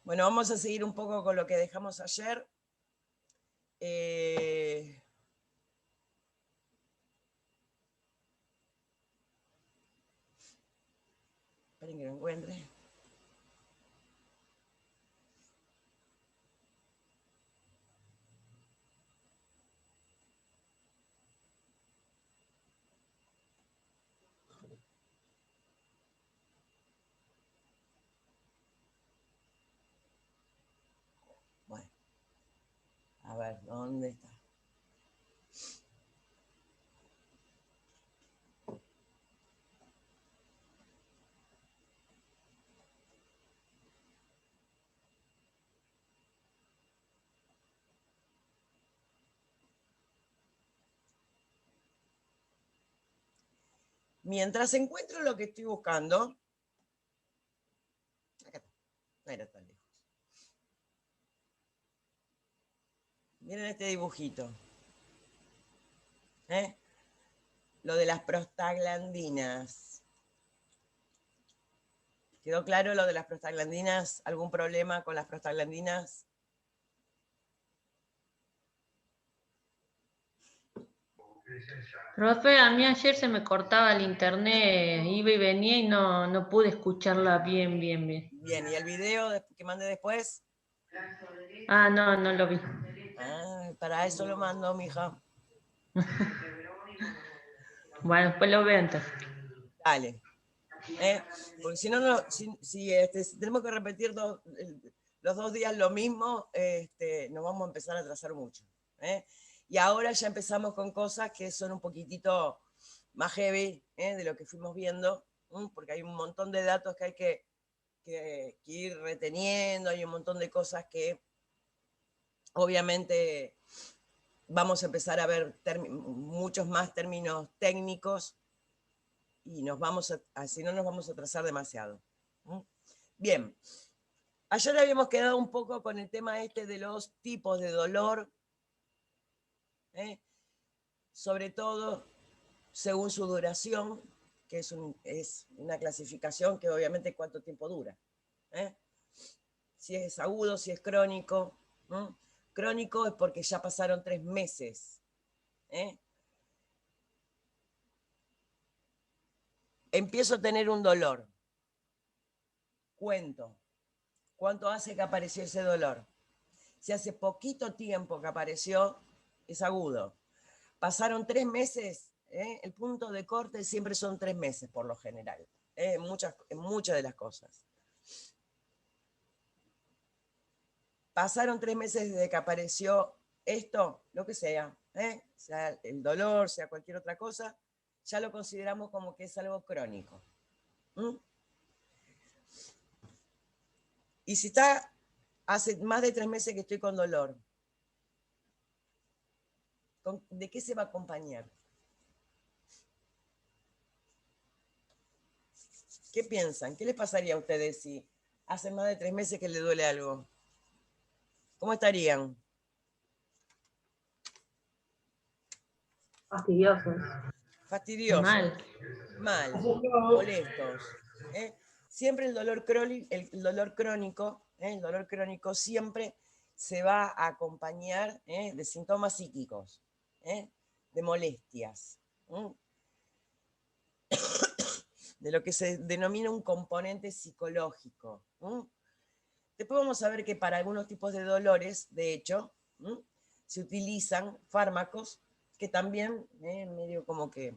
Bueno, vamos a seguir un poco con lo que dejamos ayer. Esperen que lo encuentre. Bueno, a ver, ¿dónde está? Mientras encuentro lo que estoy buscando, acá está, no era tan lejos. Miren este dibujito. Lo de las prostaglandinas. ¿Quedó claro lo de las prostaglandinas? ¿Algún problema con las prostaglandinas? Profe, a mí ayer se me cortaba el internet, iba y venía y no pude escucharla bien. Bien, ¿y el video que mandé después? Ah, no lo vi. Ah, para eso lo mando, mija. Bueno, después lo veo entonces. Dale. Porque si no, si tenemos que repetir los 2 días lo mismo, nos vamos a empezar a atrasar mucho. Y ahora ya empezamos con cosas que son un poquitito más heavy de lo que fuimos viendo, porque hay un montón de datos que hay que ir reteniendo, hay un montón de cosas que obviamente vamos a empezar a ver muchos más términos técnicos y si no nos vamos a atrasar demasiado. Bien, ayer habíamos quedado un poco con el tema de los tipos de dolor, sobre todo según su duración, que es una clasificación que obviamente cuánto tiempo dura. Si es agudo, si es crónico. Crónico es porque ya pasaron 3 meses. Empiezo a tener un dolor. Cuento. ¿Cuánto hace que apareció ese dolor? Si hace poquito tiempo que apareció, es agudo. Pasaron 3 meses, el punto de corte siempre son 3 meses por lo general, en muchas de las cosas. Pasaron 3 meses desde que apareció esto, lo que sea el dolor, sea cualquier otra cosa, ya lo consideramos como que es algo crónico. Y si hace más de 3 meses que estoy con dolor, ¿de qué se va a acompañar? ¿Qué piensan? ¿Qué les pasaría a ustedes si hace más de 3 meses que les duele algo? ¿Cómo estarían? Fastidiosos. Fastidiosos, Mal. mal, molestos. Siempre el dolor crónico siempre se va a acompañar de síntomas psíquicos, de molestias, de lo que se denomina un componente psicológico. Después vamos a ver que para algunos tipos de dolores, de hecho, se utilizan fármacos que también medio como que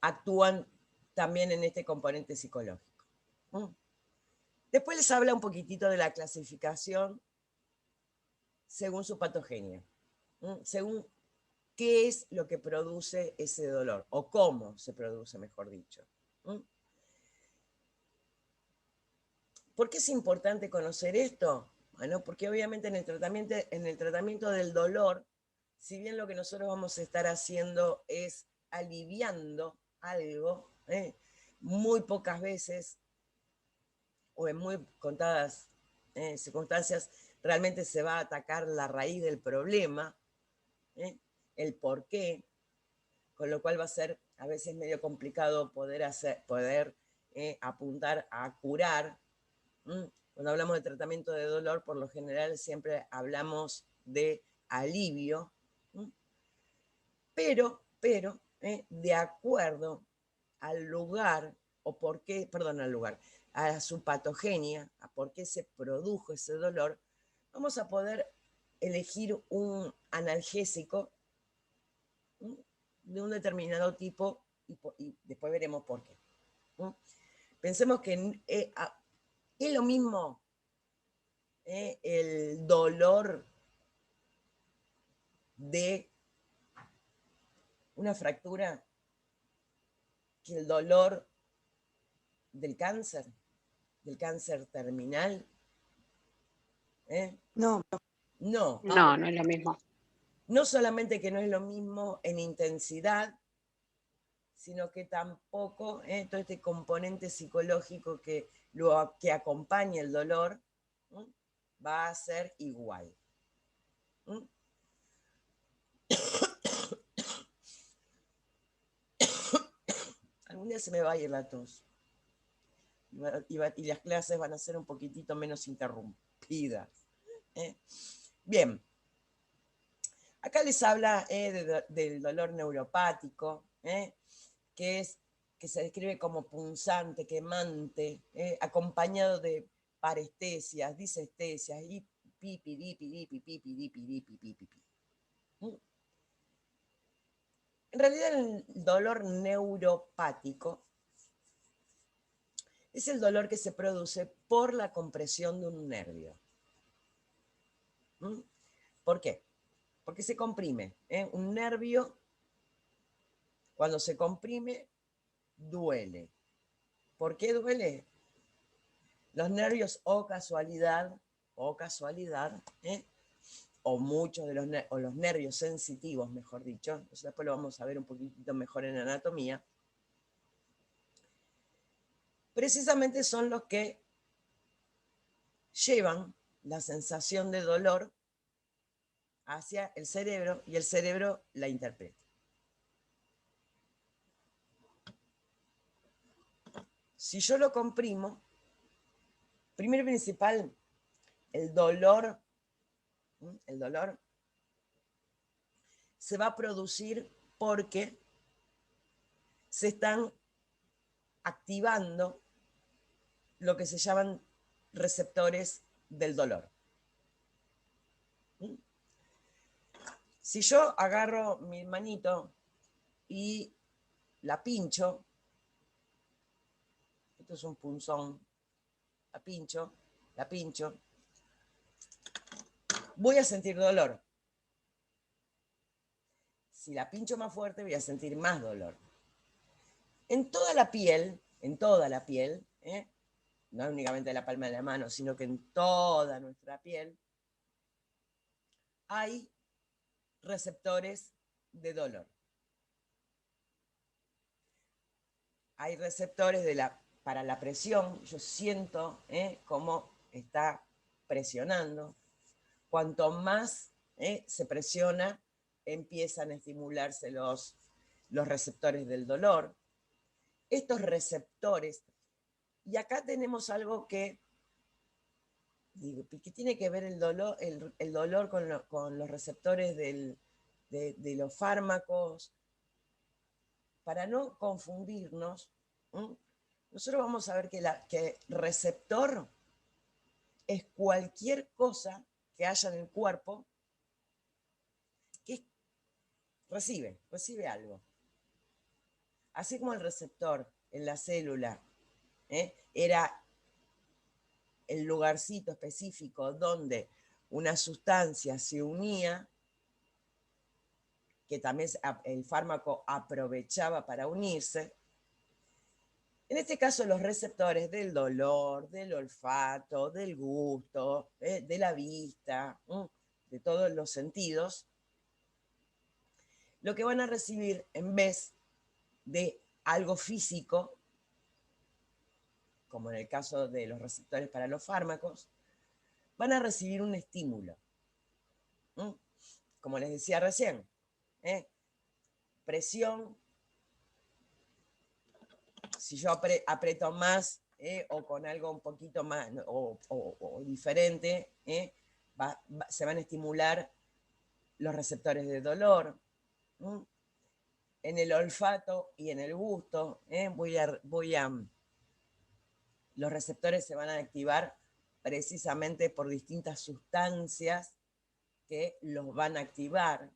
actúan también en este componente psicológico. Después les habla un poquitito de la clasificación según su patogenia, según qué es lo que produce ese dolor, o cómo se produce, mejor dicho. ¿Por qué es importante conocer esto? Bueno, porque obviamente en el tratamiento del dolor, si bien lo que nosotros vamos a estar haciendo es aliviando algo, muy pocas veces o en muy contadas circunstancias realmente se va a atacar la raíz del problema, el por qué, con lo cual va a ser a veces medio complicado poder apuntar a curar Cuando hablamos de tratamiento de dolor, por lo general siempre hablamos de alivio, pero, de acuerdo al lugar, o por qué, perdón, al lugar, a su patogenia, a por qué se produjo ese dolor, vamos a poder elegir un analgésico de un determinado tipo y después veremos por qué. Pensemos que es lo mismo el dolor de una fractura que el dolor del cáncer terminal. No, No, no, no es lo mismo. no solamente que no es lo mismo en intensidad, sino que tampoco todo este componente psicológico que acompaña el dolor va a ser igual. Algún día se me va a ir la tos. Y las clases van a ser un poquitito menos interrumpidas. Bien. Acá les habla del dolor neuropático, que se describe como punzante, quemante, acompañado de parestesias, disestesias, y pipi, dipi, dipi, pipi, dipi, dipi, pipi, pipi. En realidad el dolor neuropático es el dolor que se produce por la compresión de un nervio. ¿Por qué? Porque se comprime. Un nervio, cuando se comprime, duele. ¿Por qué duele? Los nervios, o casualidad, o muchos de los nervios sensitivos, mejor dicho, eso después lo vamos a ver un poquitito mejor en anatomía, precisamente son los que llevan la sensación de dolor hacia el cerebro y el cerebro la interpreta. Si yo lo comprimo, primero y principal, el dolor se va a producir porque se están activando lo que se llaman receptores del dolor. Si yo agarro mi manito y la pincho, esto es un punzón, la pincho, voy a sentir dolor. Si la pincho más fuerte, voy a sentir más dolor. En toda la piel, no únicamente en la palma de la mano, sino que en toda nuestra piel, hay receptores de dolor. Hay receptores para la presión. Yo siento cómo está presionando. Cuanto más se presiona, empiezan a estimularse los receptores del dolor. Estos receptores, y acá tenemos algo que tiene que ver el dolor con los receptores de los fármacos. Para no confundirnos, nosotros vamos a ver que receptor es cualquier cosa que haya en el cuerpo que recibe algo. Así como el receptor en la célula era el lugarcito específico donde una sustancia se unía, que también el fármaco aprovechaba para unirse. En este caso, los receptores del dolor, del olfato, del gusto, de la vista, de todos los sentidos, lo que van a recibir en vez de algo físico, como en el caso de los receptores para los fármacos, van a recibir un estímulo. Como les decía recién, presión. Si yo aprieto más o con algo un poquito más o diferente, se van a estimular los receptores de dolor. En el olfato y en el gusto, los receptores se van a activar precisamente por distintas sustancias que los van a activar.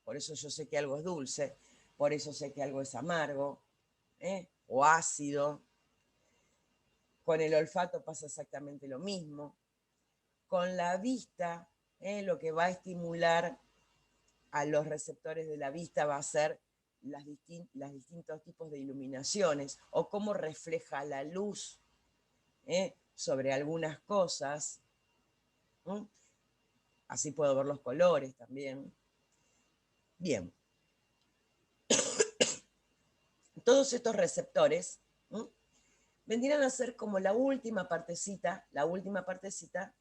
Por eso yo sé que algo es dulce, por eso sé que algo es amargo, o ácido. Con el olfato pasa exactamente lo mismo. Con la vista, lo que va a estimular a los receptores de la vista va a ser los distintos tipos de iluminaciones o cómo refleja la luz sobre algunas cosas. Así puedo ver los colores también. Bien. Todos estos receptores vendrían a ser como la última partecita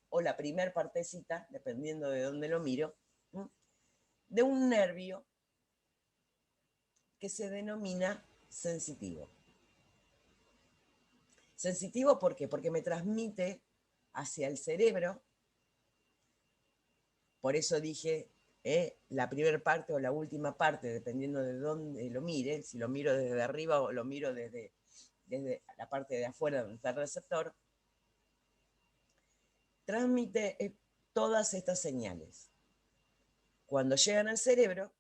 o la primer partecita, dependiendo de dónde lo miro, de un nervio que se denomina sensitivo. Sensitivo, ¿por qué? Porque me transmite hacia el cerebro. Por eso dije la primera parte o la última parte, dependiendo de dónde lo mire, si lo miro desde arriba o lo miro desde la parte de afuera donde está el receptor, transmite todas estas señales. Cuando llegan al cerebro,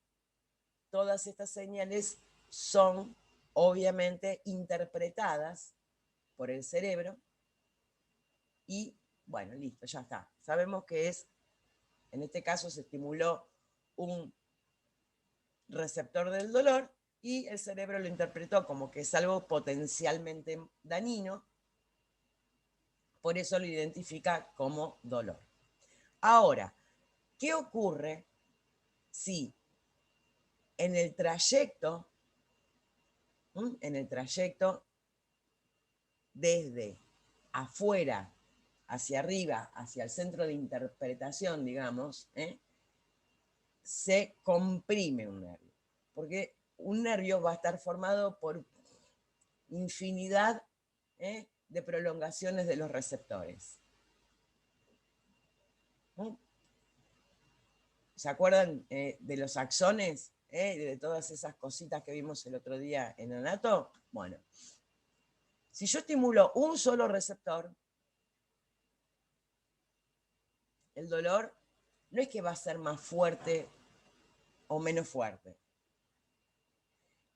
todas estas señales son obviamente interpretadas por el cerebro y, bueno, listo, ya está. Sabemos que en este caso se estimuló un receptor del dolor y el cerebro lo interpretó como que es algo potencialmente dañino, por eso lo identifica como dolor. Ahora, ¿qué ocurre si en el trayecto desde afuera hacia arriba, hacia el centro de interpretación, digamos, se comprime un nervio? Porque un nervio va a estar formado por infinidad de prolongaciones de los receptores. ¿Se acuerdan de los axones? De todas esas cositas que vimos el otro día en Anato. Bueno, si yo estimulo un solo receptor, el dolor no es que va a ser más fuerte o menos fuerte,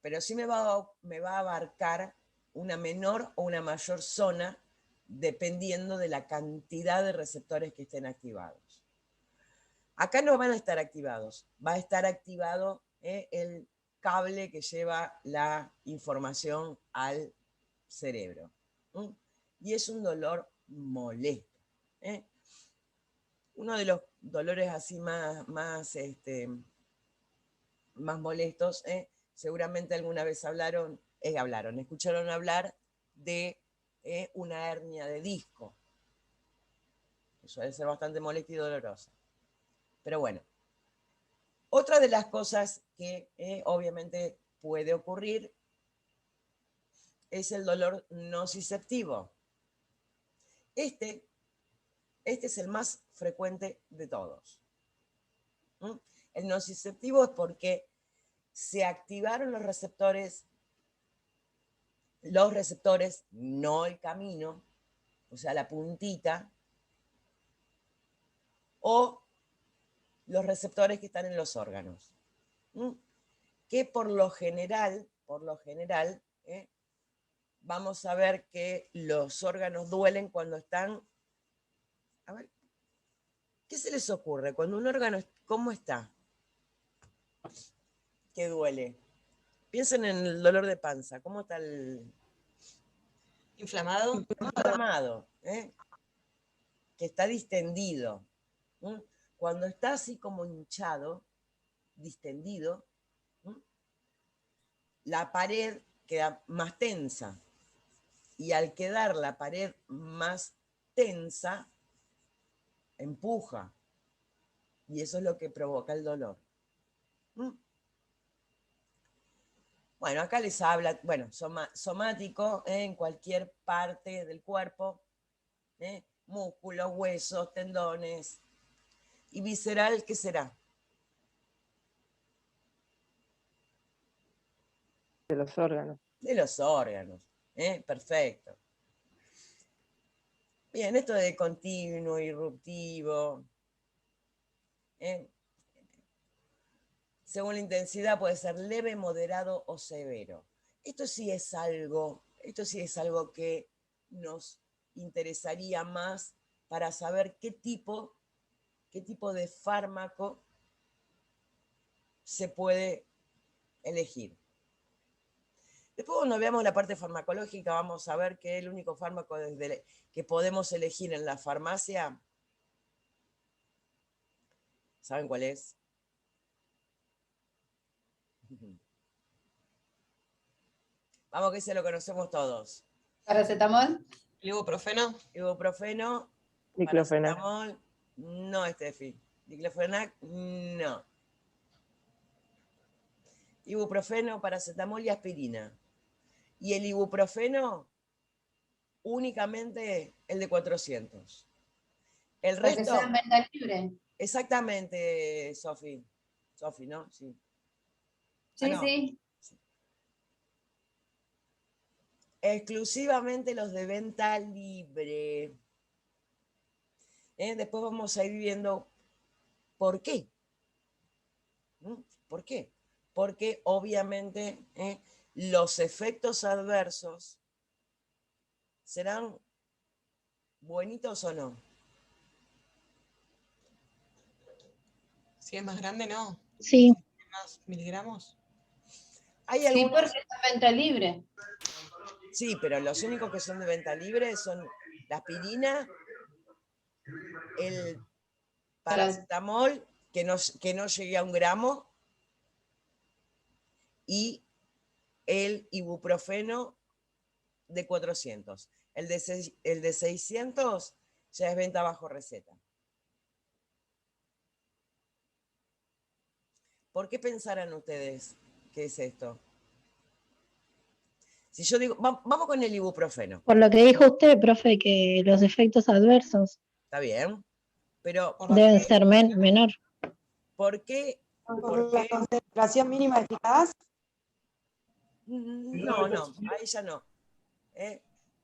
pero sí me va a abarcar una menor o una mayor zona dependiendo de la cantidad de receptores que estén activados. Acá no van a estar activados, va a estar activado el cable que lleva la información al cerebro. Y es un dolor molesto. Uno de los dolores así más molestos, seguramente alguna vez escucharon hablar de una hernia de disco. Suele ser bastante molesta y dolorosa. Pero bueno, otra de las cosas que obviamente puede ocurrir es el dolor nociceptivo. Este es el más frecuente de todos. El nociceptivo es porque se activaron los receptores, no el camino, o sea, la puntita, o los receptores que están en los órganos. Que por lo general, vamos a ver que los órganos duelen cuando están... A ver, ¿qué se les ocurre? Cuando un órgano, ¿cómo está? ¿Qué duele? Piensen en el dolor de panza. ¿Cómo está el...? Inflamado. Inflamado, que está distendido. Cuando está así como hinchado, distendido, la pared queda más tensa. Y al quedar la pared más tensa, empuja. Y eso es lo que provoca el dolor. Bueno, acá les habla, bueno, somático, en cualquier parte del cuerpo, músculos, huesos, tendones. Y visceral, ¿qué será? De los órganos. De los órganos. Perfecto. Bien, esto de continuo, irruptivo. Según la intensidad puede ser leve, moderado o severo. Esto sí es algo que nos interesaría más para saber qué tipo de fármaco se puede elegir. Después cuando veamos la parte farmacológica vamos a ver que el único fármaco que podemos elegir en la farmacia, ¿saben cuál es? Vamos que ese lo conocemos todos. ¿Paracetamol? ¿Ibuprofeno? Ibuprofeno, Diclofenac. paracetamol, no, Steffi. Diclofenac, no. Ibuprofeno, paracetamol y aspirina. Y el ibuprofeno, únicamente el de 400. El Para que resto, sea en venta libre. exactamente, Sofi. Sofi, ¿no? Sí. Sí, no. sí. Exclusivamente los de venta libre. Después vamos a ir viendo por qué. ¿Por qué? Porque obviamente los efectos adversos serán buenitos o no. Si es más grande, no. Sí. ¿Más miligramos? Hay Sí, algunos, porque está en venta libre. sí, pero los únicos que son de venta libre son la aspirina, el paracetamol, que no llegue a 1 gramo, y el ibuprofeno de 400. El de 600 ya es venta bajo receta. ¿Por qué pensarán ustedes que es esto? Si yo digo, vamos con el ibuprofeno. Por lo que dijo usted, profe, que los efectos adversos Está bien, pero deben ser menor. ¿por qué? ¿Por la concentración mínima eficaz? No, ahí ya no.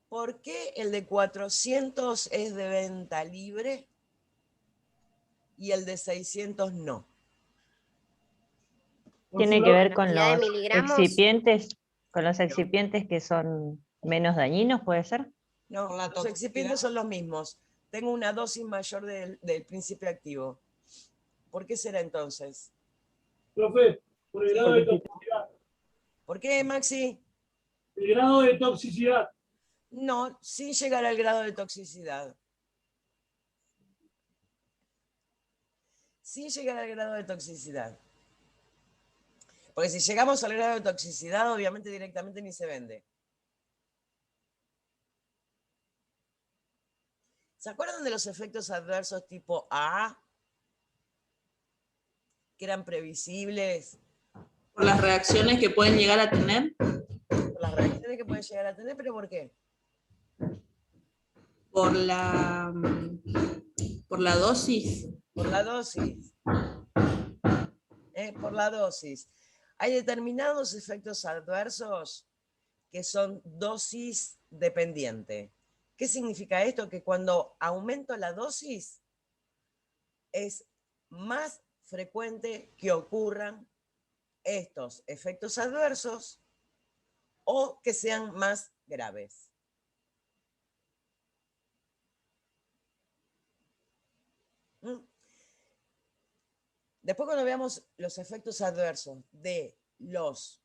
¿Por qué el de 400 es de venta libre y el de 600 no? Tiene que ver con cantidad de los excipientes que son menos dañinos, ¿puede ser? No, Por la los excipientes son los mismos. Tengo una dosis mayor del principio activo. ¿Por qué será entonces? Profe, por el grado de toxicidad. ¿Por qué, Maxi? El grado de toxicidad. No, sin llegar al grado de toxicidad. Sin llegar al grado de toxicidad. Porque si llegamos al grado de toxicidad, obviamente directamente ni se vende. ¿Se acuerdan de los efectos adversos tipo A? Que eran previsibles. Por las reacciones que pueden llegar a tener. Por las reacciones que pueden llegar a tener, ¿pero por qué? Por la dosis. Por la dosis. Por la dosis. Hay determinados efectos adversos que son dosis dependiente. ¿Qué significa esto? Que cuando aumento la dosis es más frecuente que ocurran estos efectos adversos o que sean más graves. Después cuando veamos los efectos adversos de los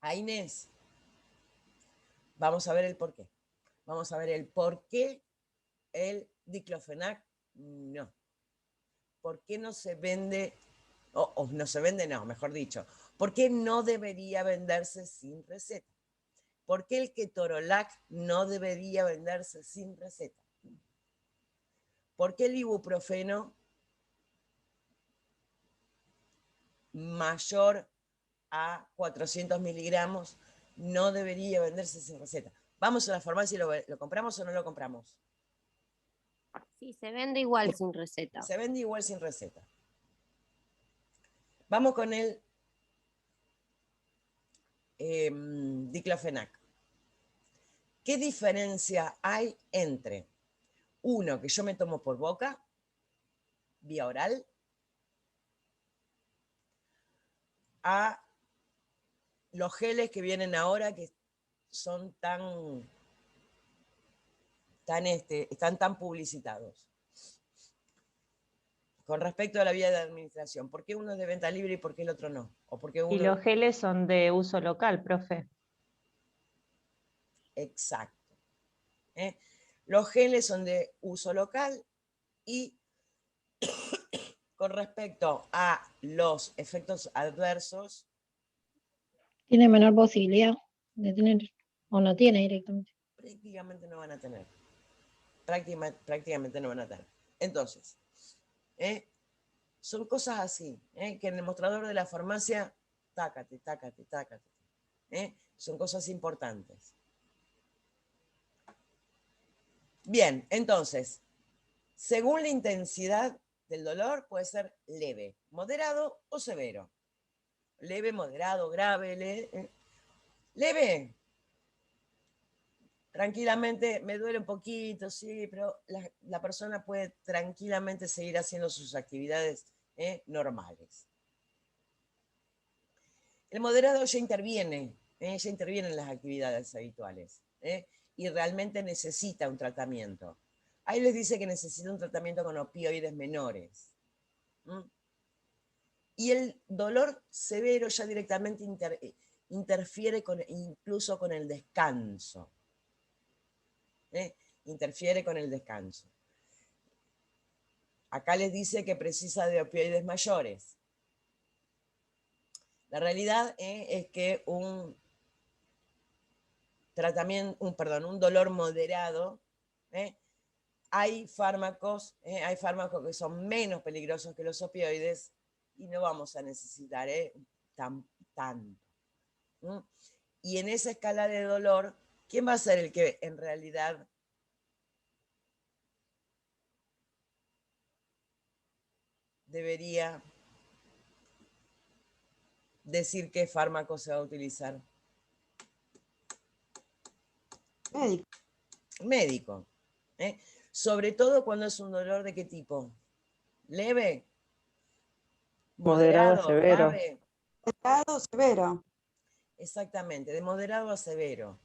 AINES, vamos a ver el por qué. Vamos a ver el por qué el diclofenac no. ¿Por qué no se vende, no se vende, no, mejor dicho, por qué no debería venderse sin receta? ¿Por qué el ketorolac no debería venderse sin receta? ¿Por qué el ibuprofeno mayor a 400 miligramos, no debería venderse sin receta. Vamos a la farmacia y lo compramos o no lo compramos. Sí, se vende igual sin receta. Se vende igual sin receta. Vamos con el diclofenac. ¿Qué diferencia hay entre uno que yo me tomo por boca, vía oral, a los geles que vienen ahora que son están tan publicitados? Con respecto a la vía de administración, ¿por qué uno es de venta libre y por qué el otro no? ¿O por qué Y uno... los geles son de uso local, profe. Exacto. Los geles son de uso local y con respecto a los efectos adversos, Tiene menor posibilidad de tener, o no tiene directamente. prácticamente no van a tener. Prácticamente no van a tener. Entonces, son cosas así, que en el mostrador de la farmacia, tácate. Son cosas importantes. Bien, entonces, según la intensidad del dolor, puede ser leve, moderado o severo. Leve, moderado, grave, leve. Tranquilamente, me duele un poquito, sí, pero la persona puede tranquilamente seguir haciendo sus actividades normales. El moderado ya interviene en las actividades habituales y realmente necesita un tratamiento. Ahí les dice que necesita un tratamiento con opioides menores. Y el dolor severo ya directamente interfiere incluso con el descanso. Interfiere con el descanso. Acá les dice que precisa de opioides mayores. La realidad es que un dolor moderado, hay fármacos que son menos peligrosos que los opioides y no vamos a necesitar tanto. Y en esa escala de dolor, ¿quién va a ser el que en realidad debería decir qué fármaco se va a utilizar? Médico. Sobre todo cuando es un dolor de qué tipo. ¿Leve? Moderado a severo. Grave. Moderado, severo. Exactamente, de moderado a severo.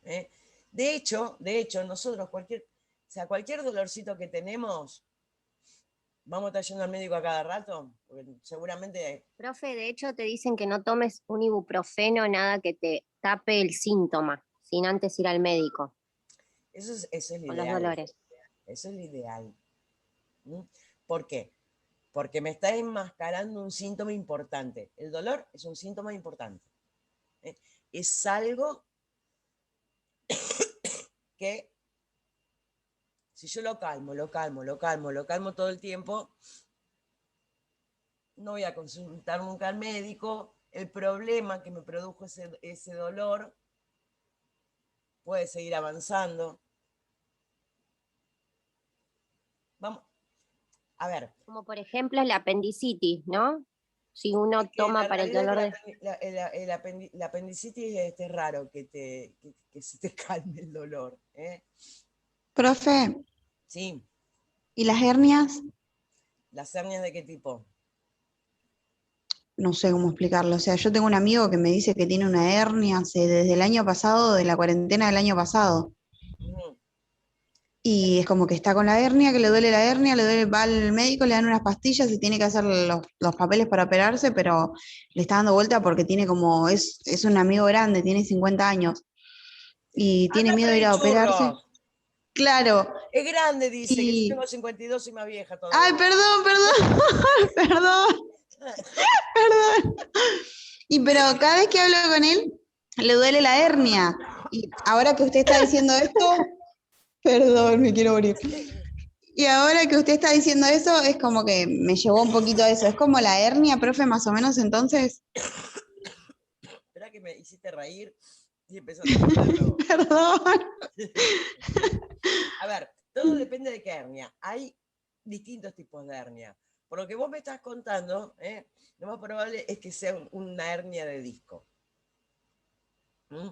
De hecho, nosotros cualquier dolorcito que tenemos, vamos a estar yendo al médico a cada rato, porque seguramente... Profe, de hecho te dicen que no tomes un ibuprofeno, nada que te tape el síntoma, sin antes ir al médico. Eso es lo con ideal. los dolores. Eso es lo ideal. ¿Por qué? Porque me está enmascarando un síntoma importante. El dolor es un síntoma importante. Es algo que si yo lo calmo todo el tiempo, no voy a consultar nunca al médico. El problema que me produjo ese dolor puede seguir avanzando. Vamos, a ver. Como por ejemplo la apendicitis, ¿no? Si uno toma para el dolor de... La apendicitis es raro que se te calme el dolor. Profe, Sí. ¿y las hernias? ¿Las hernias de qué tipo? No sé cómo explicarlo. O sea, yo tengo un amigo que me dice que tiene una hernia desde el año pasado, de la cuarentena del año pasado. Y es como que está con la hernia, que le duele la hernia, va al médico, le dan unas pastillas y tiene que hacer los papeles para operarse, pero le está dando vuelta porque tiene es un amigo grande, tiene 50 años. Y tiene miedo de ir a operarse. Claro. Es grande, dice, que yo tengo 52 y más vieja todavía. Ay, perdón. Pero cada vez que hablo con él, le duele la hernia. Y ahora que usted está diciendo esto... Perdón, me quiero morir. Y ahora que usted está diciendo eso, es como que me llevó un poquito a eso. ¿Es como la hernia, profe, más o menos, entonces? que me hiciste reír y empezaste a hablar de nuevo. Perdón. A ver, todo depende de qué hernia. Hay distintos tipos de hernia. Por lo que vos me estás contando, lo más probable es que sea una hernia de disco. ¿Mm?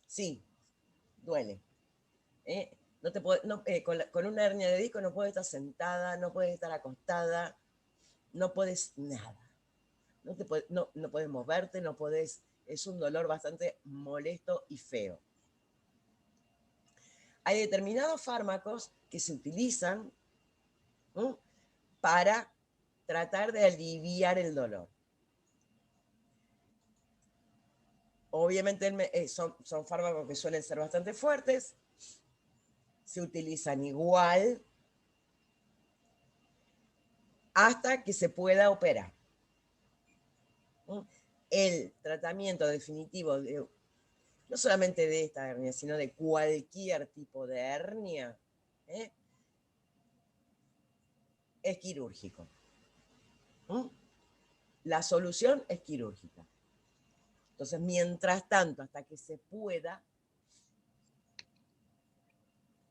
Sí, duele. No te puede, no, con una hernia de disco no puedes estar sentada, no puedes estar acostada, no puedes nada. No puedes moverte, no puedes. Es un dolor bastante molesto y feo. Hay determinados fármacos que se utilizan para tratar de aliviar el dolor. Obviamente son fármacos que suelen ser bastante fuertes, se utilizan igual hasta que se pueda operar. El tratamiento definitivo no solamente de esta hernia, sino de cualquier tipo de hernia, es quirúrgico. La solución es quirúrgica. Entonces, mientras tanto, hasta que se pueda...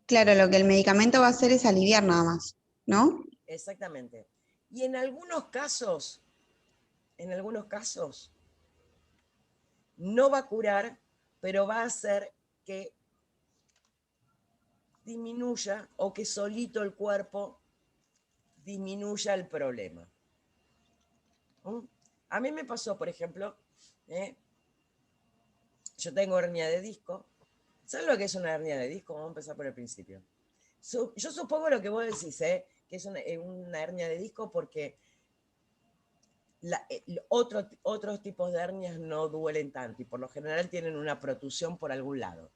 Claro, lo que el medicamento va a hacer es aliviar nada más, ¿no? Exactamente. Y en algunos casos, no va a curar, pero va a hacer que disminuya o que solito el cuerpo disminuya el problema. A mí me pasó, por ejemplo, yo tengo hernia de disco. ¿Sabes lo que es una hernia de disco? Vamos a empezar por el principio. Yo supongo lo que vos decís, que es una hernia de disco porque otros tipos de hernias no duelen tanto y por lo general tienen una protrusión por algún lado.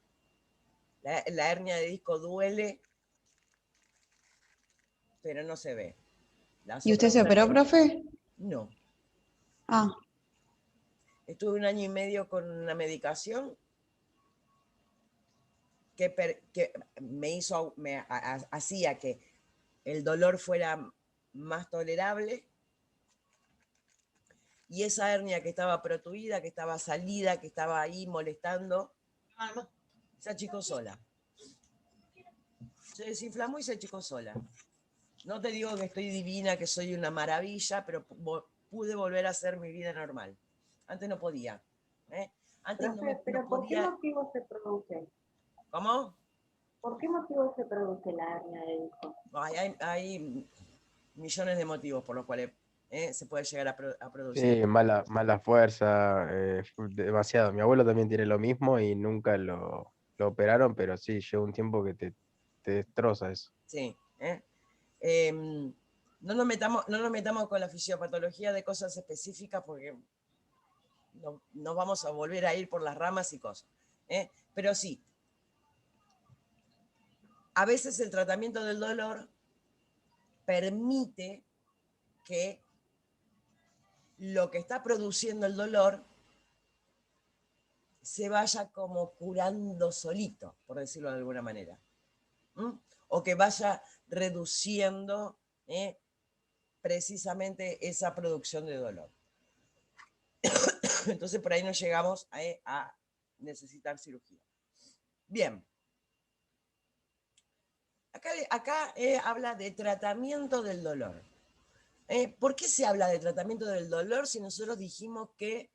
La hernia de disco duele, pero no se ve. ¿Y usted se operó, profe? No. Ah. Estuve 1 año y medio con una medicación que hacía que el dolor fuera más tolerable y esa hernia que estaba protruida, que estaba salida, que estaba ahí molestando, se achicó sola. Se desinflamó y se achicó sola. No te digo que estoy divina, que soy una maravilla, pero pude volver a hacer mi vida normal. Antes no podía. Antes Pero ¿por qué motivo se produce? ¿Cómo? ¿Por qué motivo se produce la hernia de disco? Hay millones de motivos por los cuales se puede llegar a producir. Sí, mala fuerza, demasiado. Mi abuelo también tiene lo mismo y nunca lo operaron, pero sí, lleva un tiempo que te destroza eso. Sí. No nos metamos con la fisiopatología de cosas específicas porque nos vamos a volver a ir por las ramas y cosas. Pero sí, a veces el tratamiento del dolor permite que lo que está produciendo el dolor se vaya como curando solito, por decirlo de alguna manera. O que vaya reduciendo precisamente esa producción de dolor. Entonces por ahí no llegamos a necesitar cirugía. Bien. Acá habla de tratamiento del dolor. ¿Por qué se habla de tratamiento del dolor si nosotros dijimos que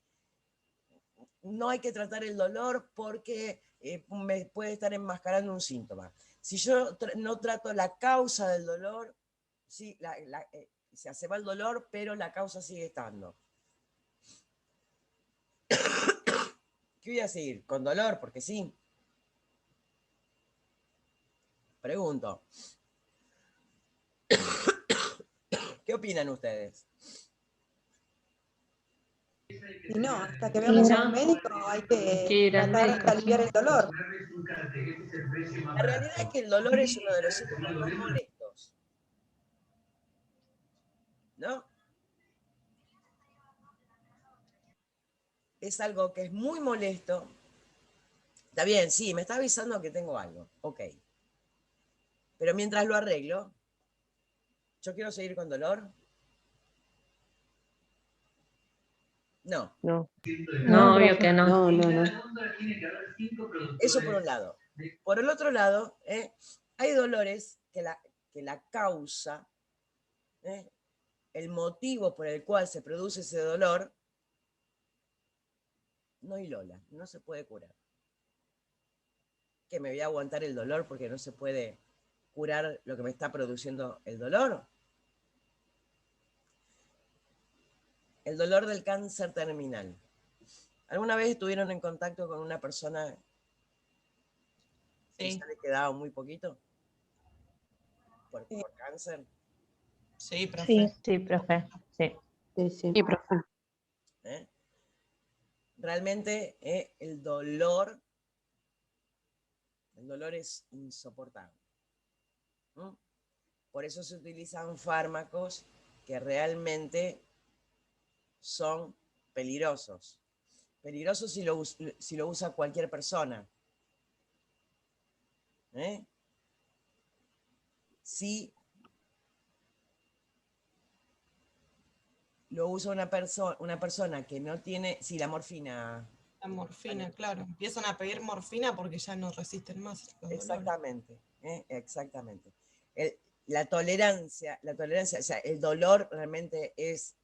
no hay que tratar el dolor porque me puede estar enmascarando un síntoma? Si yo no trato la causa del dolor, sí, se va el dolor, pero la causa sigue estando. ¿Qué voy a seguir? ¿Con dolor? Porque sí. Pregunto. ¿Qué opinan ustedes? Y no, hasta que veamos a un médico hay que tratar de aliviar el dolor. La realidad es que el dolor es uno de los síntomas más molestos. ¿No? Es algo que es muy molesto. Está bien, sí, me está avisando que tengo algo. Ok. Pero mientras lo arreglo, ¿yo quiero seguir con dolor? No. No. No, obvio que no. No, no, no. Eso por un lado. Por el otro lado, hay dolores que la causa, el motivo por el cual se produce ese dolor, no ilola, no se puede curar. ¿Que me voy a aguantar el dolor porque no se puede curar lo que me está produciendo el dolor? El dolor del cáncer terminal. ¿Alguna vez estuvieron en contacto con una persona que ya le quedaba muy poquito por cáncer? Sí, profe. Sí, sí, profe. Sí. Sí, profe. Realmente el dolor es insoportable. Por eso se utilizan fármacos que realmente son peligrosos. Peligrosos si lo usa cualquier persona. Si lo usa una persona que no tiene... Sí, la morfina. La morfina, claro. Empiezan a pedir morfina porque ya no resisten más los dolores. Exactamente, exactamente. La tolerancia, o sea, el dolor realmente es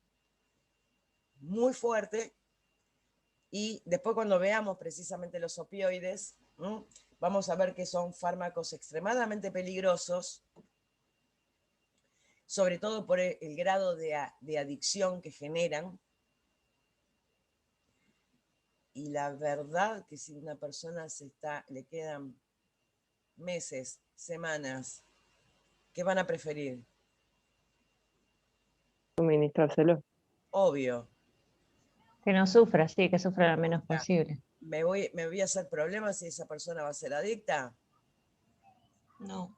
muy fuerte, y después cuando veamos precisamente los opioides, vamos a ver que son fármacos extremadamente peligrosos, sobre todo por el grado de adicción que generan. Y la verdad que si una persona le quedan meses, semanas, ¿qué van a preferir? Suministrárselo. Obvio. Que no sufra, sí, que sufra lo menos posible. ¿Me voy a hacer problemas si esa persona va a ser adicta? No.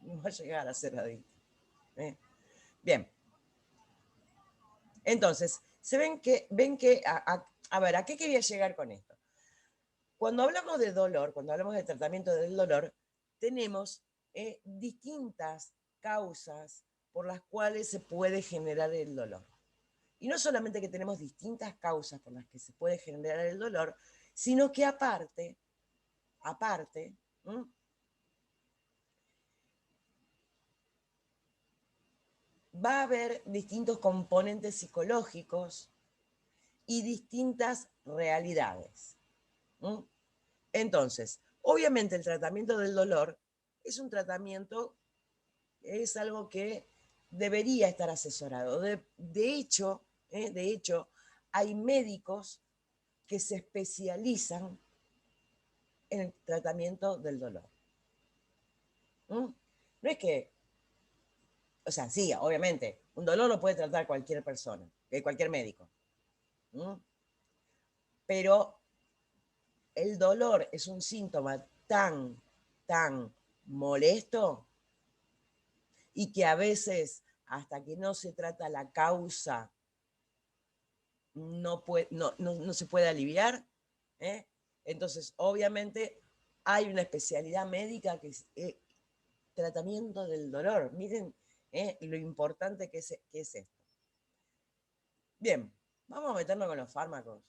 No va a llegar a ser adicta. Bien. Entonces, ven que a ver, ¿a qué quería llegar con esto? Cuando hablamos de dolor, cuando hablamos de tratamiento del dolor, tenemos distintas causas por las cuales se puede generar el dolor. Y no solamente que tenemos distintas causas por las que se puede generar el dolor, sino que aparte, va a haber distintos componentes psicológicos y distintas realidades. Entonces, obviamente el tratamiento del dolor es un tratamiento, es algo que debería estar asesorado. De hecho, hay médicos que se especializan en el tratamiento del dolor. No es que, o sea, sí, obviamente, un dolor lo puede tratar cualquier persona, cualquier médico. Pero el dolor es un síntoma tan molesto, y que a veces, hasta que no se trata la causa, no se puede aliviar. Entonces, obviamente, hay una especialidad médica que es tratamiento del dolor. Miren lo importante que es esto. Bien, vamos a meternos con los fármacos.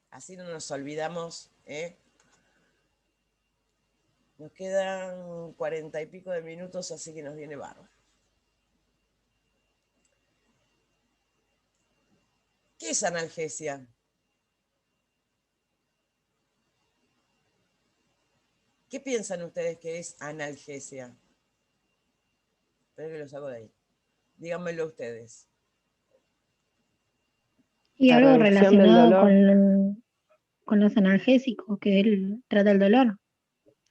Así no nos olvidamos. Nos quedan 40 y pico de minutos, así que nos viene bárbaro. ¿Qué es analgesia? ¿Qué piensan ustedes que es analgesia? Espero que lo saco de ahí. Díganmelo ustedes. Y La algo reducción del relacionado dolor. con los analgésicos, que él trata el dolor.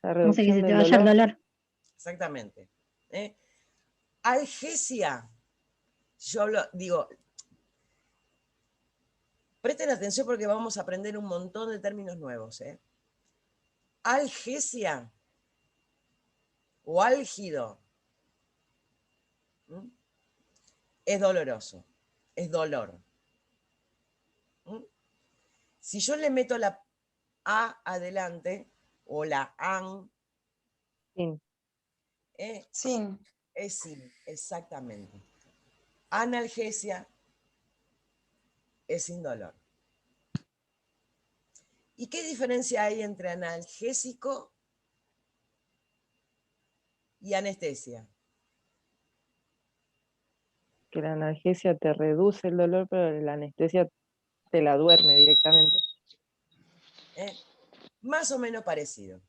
La No sé, que reducción se te del vaya el dolor. Exactamente. Algesia, yo digo, presten atención porque vamos a aprender un montón de términos nuevos. Algesia o álgido es doloroso, es dolor. Si yo le meto la A adelante o la AN, Sin. Es sin, exactamente. Analgesia es sin dolor. ¿Y qué diferencia hay entre analgésico y anestesia? Que la analgesia te reduce el dolor, pero la anestesia te la duerme directamente. Más o menos parecido.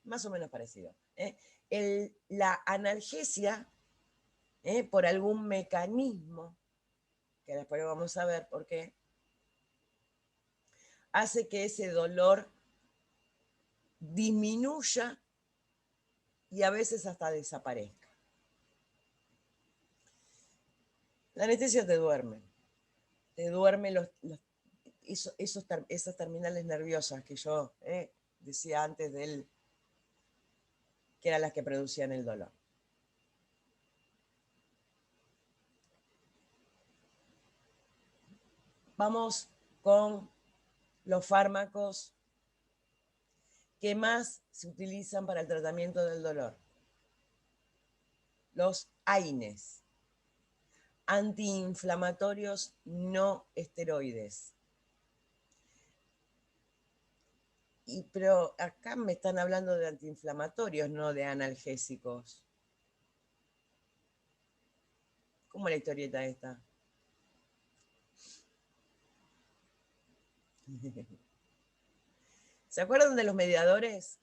Más o menos parecido. La analgesia, por algún mecanismo, que después vamos a ver por qué, hace que ese dolor disminuya y a veces hasta desaparezca. La anestesia te duerme esas terminales nerviosas que yo decía antes que eran las que producían el dolor. Vamos con los fármacos que más se utilizan para el tratamiento del dolor. Los AINES, antiinflamatorios no esteroides. Pero acá me están hablando de antiinflamatorios, no de analgésicos. ¿Cómo es la historieta esta? ¿Se acuerdan de los mediadores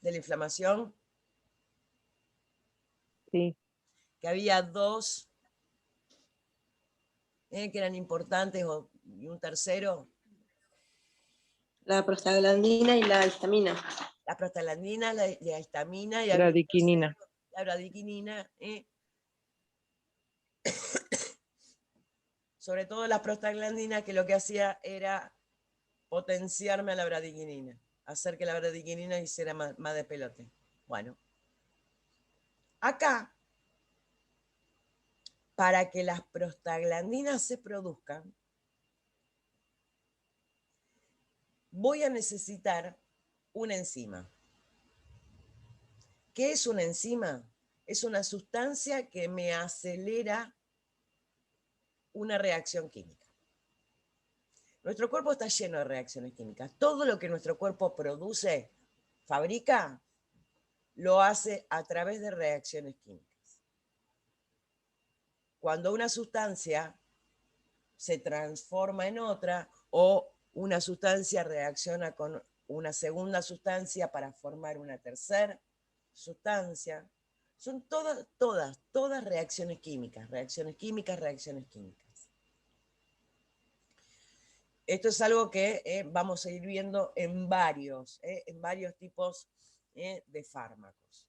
de la inflamación? Sí. Que había dos que eran importantes y un tercero. La prostaglandina y la histamina. La prostaglandina, la histamina y la bradiquinina. La bradiquinina. Sobre todo la prostaglandina, que lo que hacía era potenciarme a la bradiquinina, hacer que la bradiquinina hiciera más de pelote. Bueno, acá, para que las prostaglandinas se produzcan, voy a necesitar una enzima. ¿Qué es una enzima? Es una sustancia que me acelera una reacción química. Nuestro cuerpo está lleno de reacciones químicas. Todo lo que nuestro cuerpo produce, fabrica, lo hace a través de reacciones químicas. Cuando una sustancia se transforma en otra o una sustancia reacciona con una segunda sustancia para formar una tercera sustancia, son todas reacciones químicas, reacciones químicas, reacciones químicas. Esto es algo que vamos a ir viendo en varios tipos de fármacos.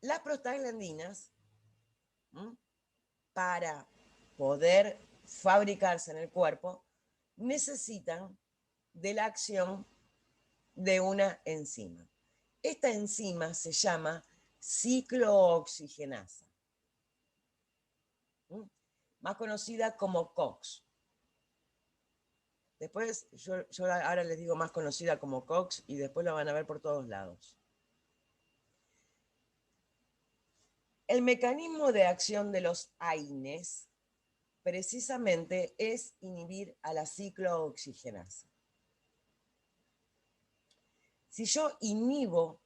Las prostaglandinas, para poder fabricarse en el cuerpo, necesitan de la acción de una enzima. Esta enzima se llama ciclooxigenasa, más conocida como COX. Después, yo ahora les digo más conocida como COX y después la van a ver por todos lados. El mecanismo de acción de los AINES precisamente es inhibir a la ciclooxigenasa. Si yo inhibo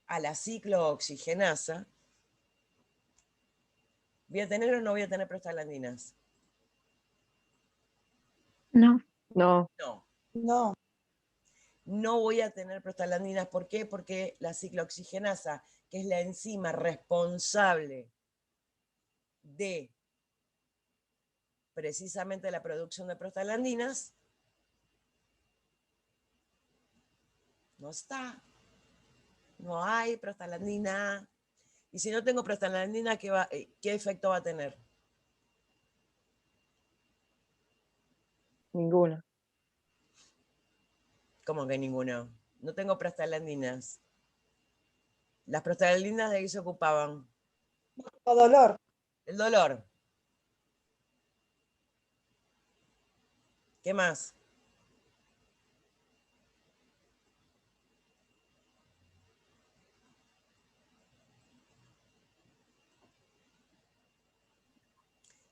a la ciclooxigenasa, ¿voy a tener o no voy a tener prostaglandinas? No. No. No. No voy a tener prostaglandinas. ¿Por qué? Porque la ciclooxigenasa, que es la enzima responsable de precisamente la producción de prostaglandinas, no está. No hay prostaglandina. Y si no tengo prostaglandina, ¿qué efecto va a tener? Ninguno. ¿Cómo que ninguno? No tengo prostaglandinas. ¿Las prostaglandinas de qué se ocupaban? O dolor. El dolor. ¿Qué más?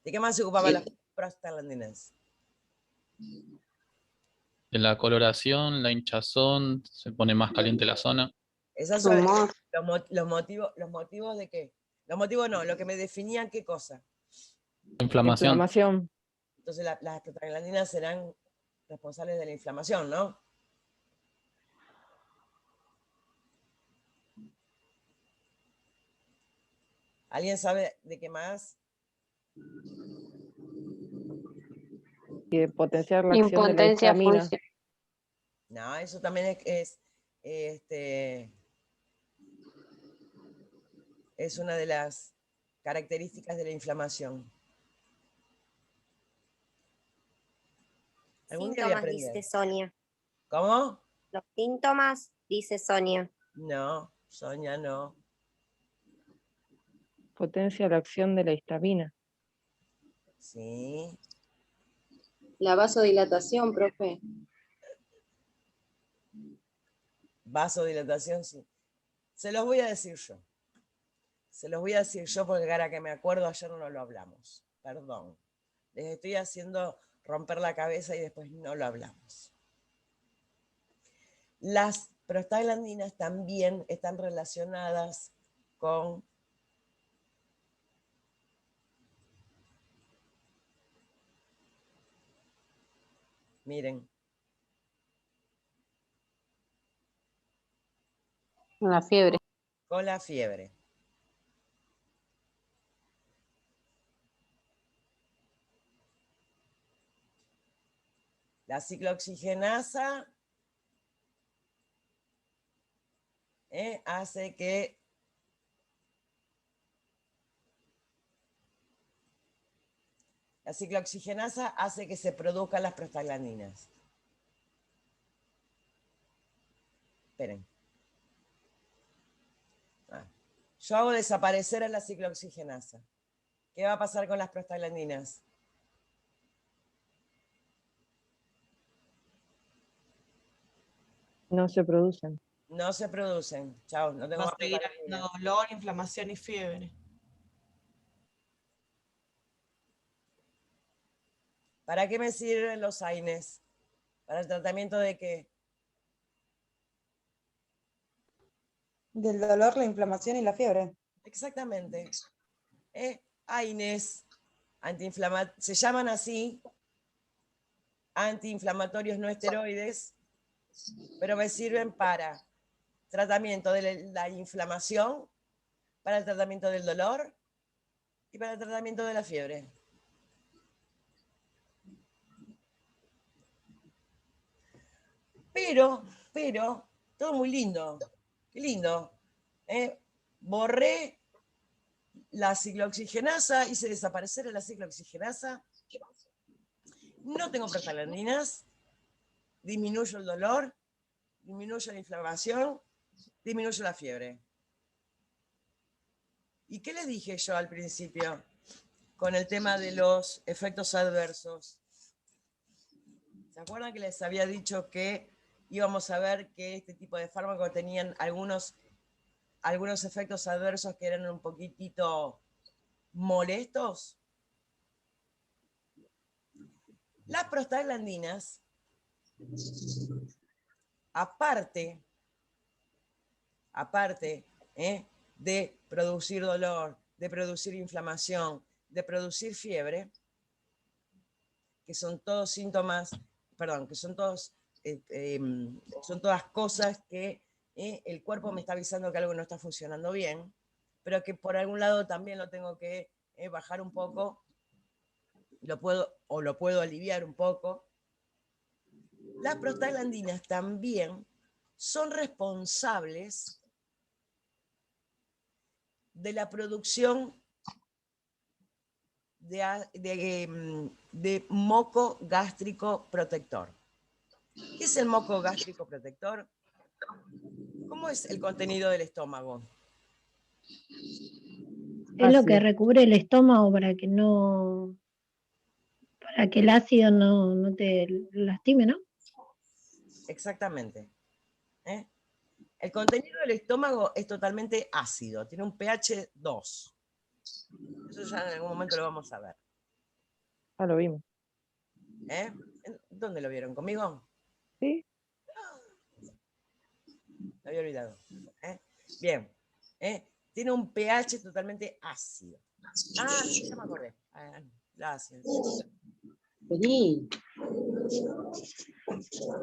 ¿De qué más se ocupaban las prostaglandinas? De la coloración, la hinchazón, se pone más caliente la zona. Esos son los motivos de qué. Los motivos no, lo que me definían qué cosa. Inflamación. Entonces las prostaglandinas serán responsables de la inflamación, ¿no? ¿Alguien sabe de qué más? Y de potenciar la acción de la histamina. No, eso también es una de las características de la inflamación. Algún día voy a Síntomas, aprender. dice Sonia. ¿Cómo? Los síntomas, dice Sonia. No, Sonia no. Potencia la acción de la histamina. Sí. La vasodilatación, profe. Vasodilatación, sí. Se los voy a decir yo. Se los voy a decir yo porque ahora que me acuerdo, ayer no lo hablamos. Perdón. Les estoy haciendo romper la cabeza y después no lo hablamos. Las prostaglandinas también están relacionadas con miren. Con la fiebre. Con la fiebre. La ciclooxigenasa hace que se produzcan las prostaglandinas. Esperen. Yo hago desaparecer a la ciclooxigenasa. ¿Qué va a pasar con las prostaglandinas? No se producen. No se producen. Chao, no tengo Va más a seguir prostaglandinas. habiendo dolor, inflamación y fiebre. ¿Para qué me sirven los AINES? ¿Para el tratamiento de qué? Del dolor, la inflamación y la fiebre. Exactamente. AINES, se llaman así, antiinflamatorios no esteroides, pero me sirven para tratamiento de la inflamación, para el tratamiento del dolor y para el tratamiento de la fiebre. Pero, todo muy lindo. Qué lindo. Borré la ciclooxigenasa, hice desaparecer la ciclooxigenasa. No tengo prostaglandinas. Disminuyo el dolor, disminuyo la inflamación, disminuyo la fiebre. ¿Y qué les dije yo al principio con el tema de los efectos adversos? ¿Se acuerdan que les había dicho que íbamos a ver que este tipo de fármacos tenían algunos efectos adversos que eran un poquitito molestos? Las prostaglandinas, aparte de producir dolor, de producir inflamación, de producir fiebre, que son todos síntomas, son todas cosas que el cuerpo me está avisando que algo no está funcionando bien, pero que por algún lado también lo tengo que bajar un poco, lo puedo aliviar un poco. Las prostaglandinas también son responsables de la producción de moco gástrico protector. ¿Qué es el moco gástrico protector? ¿Cómo es el contenido del estómago? Es lo que recubre el estómago para que el ácido no te lastime, ¿no? Exactamente. El contenido del estómago es totalmente ácido, tiene un pH 2. Eso ya en algún momento lo vamos a ver. ya lo vimos. ¿Dónde lo vieron? ¿Conmigo? Sí. Lo había olvidado. Bien. Tiene un pH totalmente ácido. Sí, ya me acordé. Gracias. Vení.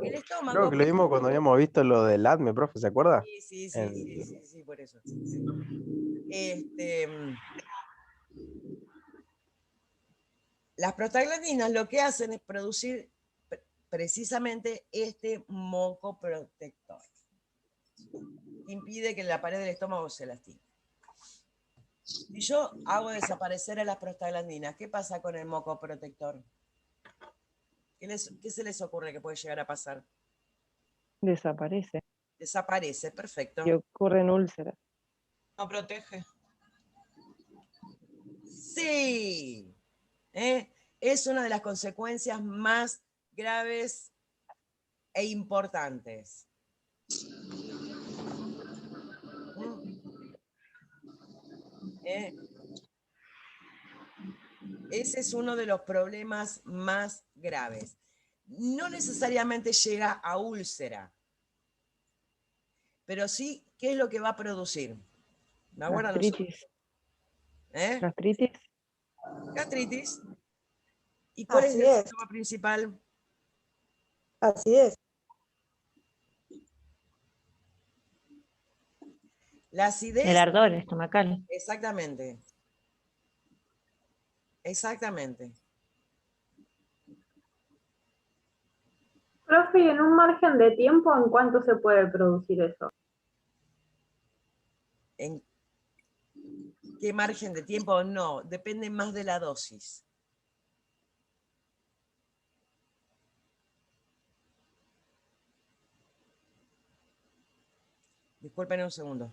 El estómago. Creo que lo vimos cuando habíamos visto lo del ADME, profe, ¿se acuerda? Sí, por eso. Las prostaglandinas lo que hacen es producir precisamente este moco protector. Impide que la pared del estómago se lastime. Si yo hago desaparecer a las prostaglandinas, ¿qué pasa con el moco protector? ¿Qué se les ocurre que puede llegar a pasar? Desaparece. Desaparece, perfecto. Y ocurren úlceras. No protege. Sí. Es una de las consecuencias más graves e importantes. Ese es uno de los problemas más graves. No necesariamente llega a úlcera, pero sí, ¿qué es lo que va a producir? ¿Me acuerdan? Gastritis. Gastritis. Gastritis. ¿Y cuál es el síntoma principal? Acidez. La acidez. El ardor estomacal. Exactamente. Exactamente. Profe, ¿y en un margen de tiempo en cuánto se puede producir eso? ¿En qué margen de tiempo? No, depende más de la dosis. Disculpen un segundo.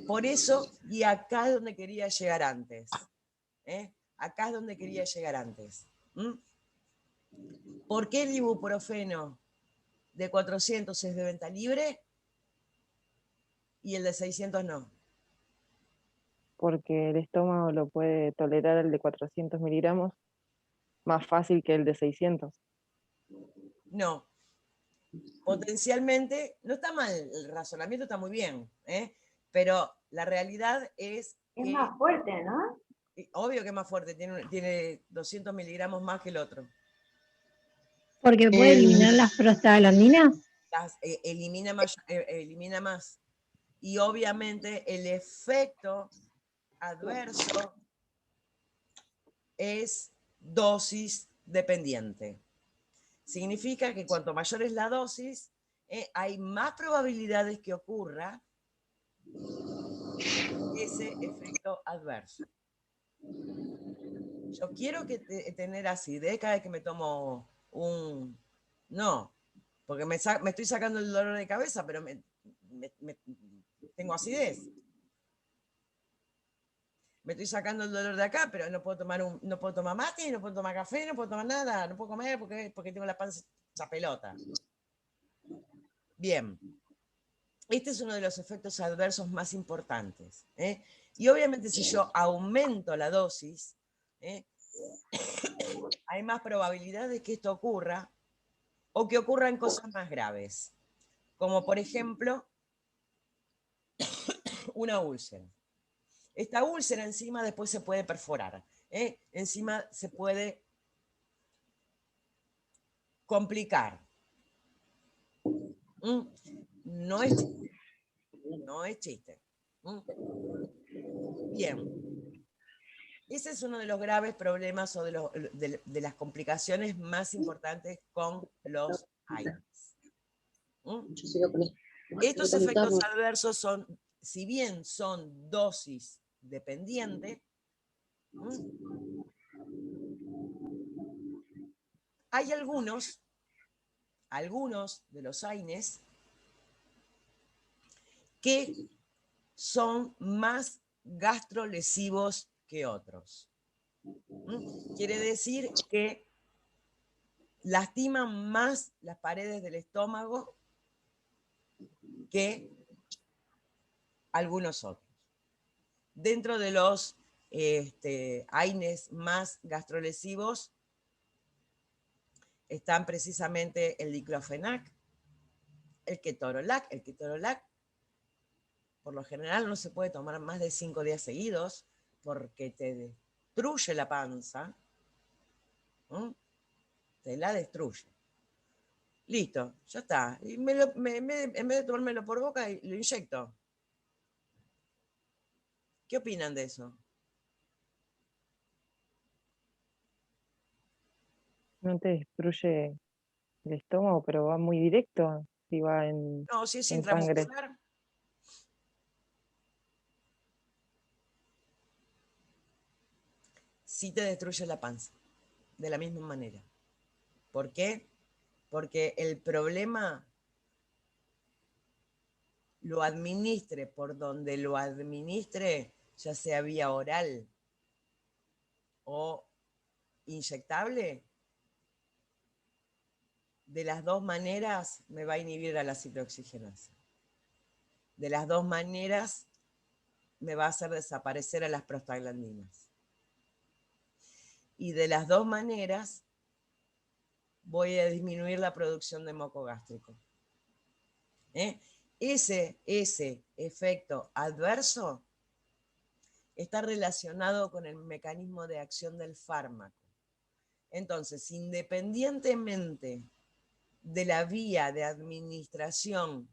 Por eso, y acá es donde quería llegar antes. Acá es donde quería llegar antes. ¿Por qué el ibuprofeno de 400 es de venta libre y el de 600 no? Porque el estómago lo puede tolerar el de 400 miligramos más fácil que el de 600. No. Potencialmente, no está mal, el razonamiento está muy bien, pero la realidad es Es que, más fuerte, ¿no? obvio que es más fuerte, tiene 200 miligramos más que el otro. Porque puede eliminar las prostaglandinas. Elimina más. Y obviamente el efecto adverso es dosis dependiente. Significa que cuanto mayor es la dosis, hay más probabilidades que ocurra ese efecto adverso. Yo quiero tener acidez cada vez que me tomo un... No, porque me estoy sacando el dolor de cabeza, pero tengo acidez. Me estoy sacando el dolor de acá, pero no puedo tomar mate, no puedo tomar café, no puedo tomar nada, no puedo comer porque tengo la panza pelota. Bien. Este es uno de los efectos adversos más importantes. Y obviamente si yo aumento la dosis, hay más probabilidad de que esto ocurra o que ocurran cosas más graves. Como por ejemplo, una úlcera. Esta úlcera encima después se puede perforar. Encima se puede complicar. No es chiste. No es chiste. Bien. Ese es uno de los graves problemas o de las complicaciones más importantes con los AINES. Estos efectos adversos son, si bien son dosis dependientes, hay algunos de los AINES que son más gastrolesivos que otros. Quiere decir que lastiman más las paredes del estómago que algunos otros. Dentro de los AINES más gastrolesivos están precisamente el diclofenac, el ketorolac. El ketorolac, por lo general, no se puede tomar más de 5 días seguidos porque te destruye la panza. Te la destruye. Listo, ya está. Y en vez de tomármelo por boca, lo inyecto. ¿Qué opinan de eso? No te destruye el estómago, pero va muy directo. Si va en, No, si es en sangre. intramuscular. Sí te destruye la panza. De la misma manera. ¿Por qué? Porque el problema lo administre por donde lo administre, ya sea vía oral o inyectable, de las dos maneras me va a inhibir a la ciclooxigenasa. De las dos maneras me va a hacer desaparecer a las prostaglandinas. Y de las dos maneras voy a disminuir la producción de moco gástrico. Ese efecto adverso está relacionado con el mecanismo de acción del fármaco. Entonces, independientemente de la vía de administración,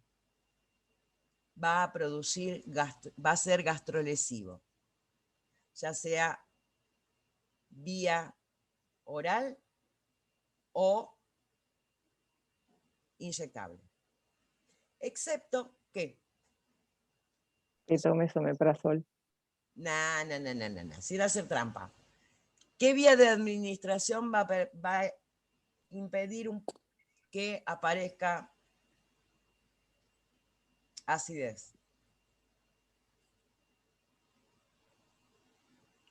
va a ser gastrolesivo, ya sea vía oral o inyectable. Excepto que tomes omeprazol. No, sin hacer trampa. ¿Qué vía de administración va a impedir que aparezca acidez?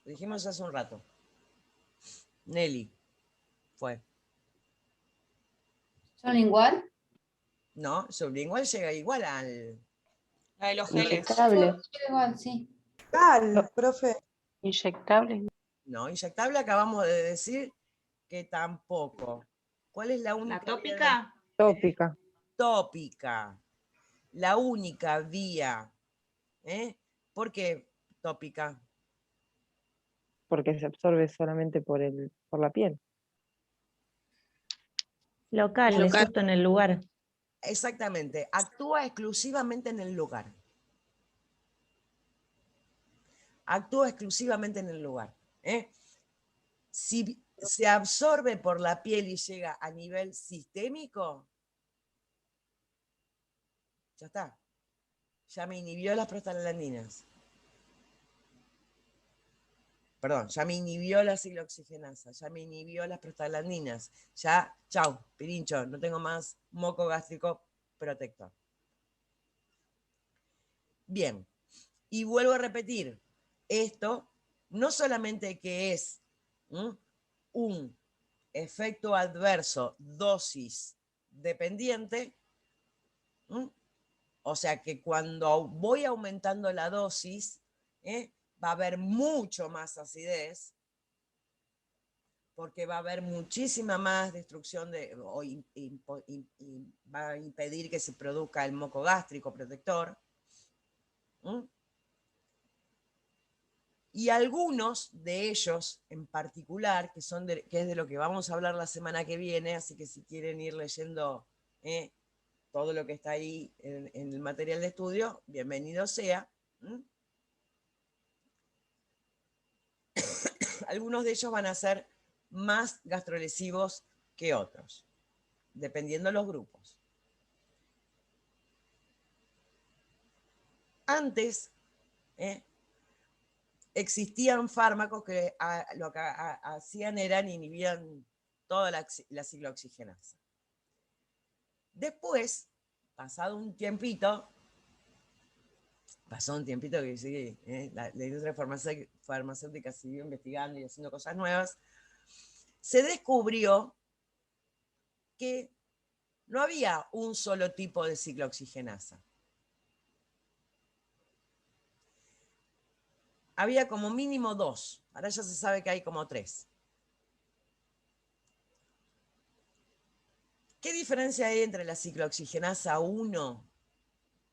Lo dijimos hace un rato. Nelly, fue. ¿Sublingual? No, sublingual llega igual al... La de los geles. Inyectable. Igual, sí. Profe. Inyectable. No, inyectable acabamos de decir que tampoco. ¿Cuál es la única? ¿La tópica? Tópica. Tópica. La única vía. ¿Por qué tópica? Porque se absorbe solamente por la piel. Local, es justo en el lugar. Exactamente. Actúa exclusivamente en el lugar. Actúa exclusivamente en el lugar. Si se absorbe por la piel y llega a nivel sistémico, ya está. Ya me inhibió las prostaglandinas. Perdón, ya me inhibió la ciclooxigenasa, ya me inhibió las prostaglandinas. Ya, chau, pirincho, no tengo más moco gástrico protector. Bien, y vuelvo a repetir, esto no solamente que es un efecto adverso dosis dependiente, o sea que cuando voy aumentando la dosis, va a haber mucho más acidez, porque va a haber muchísima más destrucción va a impedir que se produzca el moco gástrico protector. Y algunos de ellos en particular, que es de lo que vamos a hablar la semana que viene, así que si quieren ir leyendo todo lo que está ahí en el material de estudio, bienvenido sea. Algunos de ellos van a ser más gastrolesivos que otros, dependiendo de los grupos. Antes, existían fármacos que lo que hacían eran inhibían toda la ciclooxigenasa. Después, pasó un tiempito que sí, la industria farmacéutica siguió investigando y haciendo cosas nuevas, se descubrió que no había un solo tipo de ciclooxigenasa. había como mínimo 2. Ahora ya se sabe que hay como 3. ¿Qué diferencia hay entre la ciclooxigenasa 1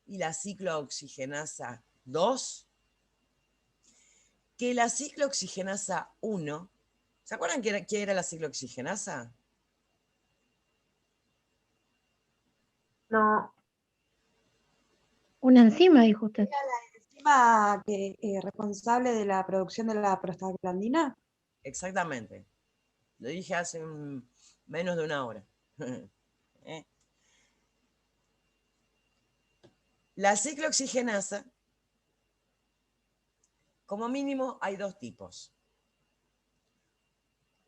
y la ciclooxigenasa 2? Que la ciclooxigenasa 1, ¿se acuerdan qué era la ciclooxigenasa? No. Una enzima, dijo usted. ¿Era la enzima que, responsable de la producción de la prostaglandina? Exactamente. Lo dije hace menos de una hora. La ciclooxigenasa, como mínimo, hay 2 tipos.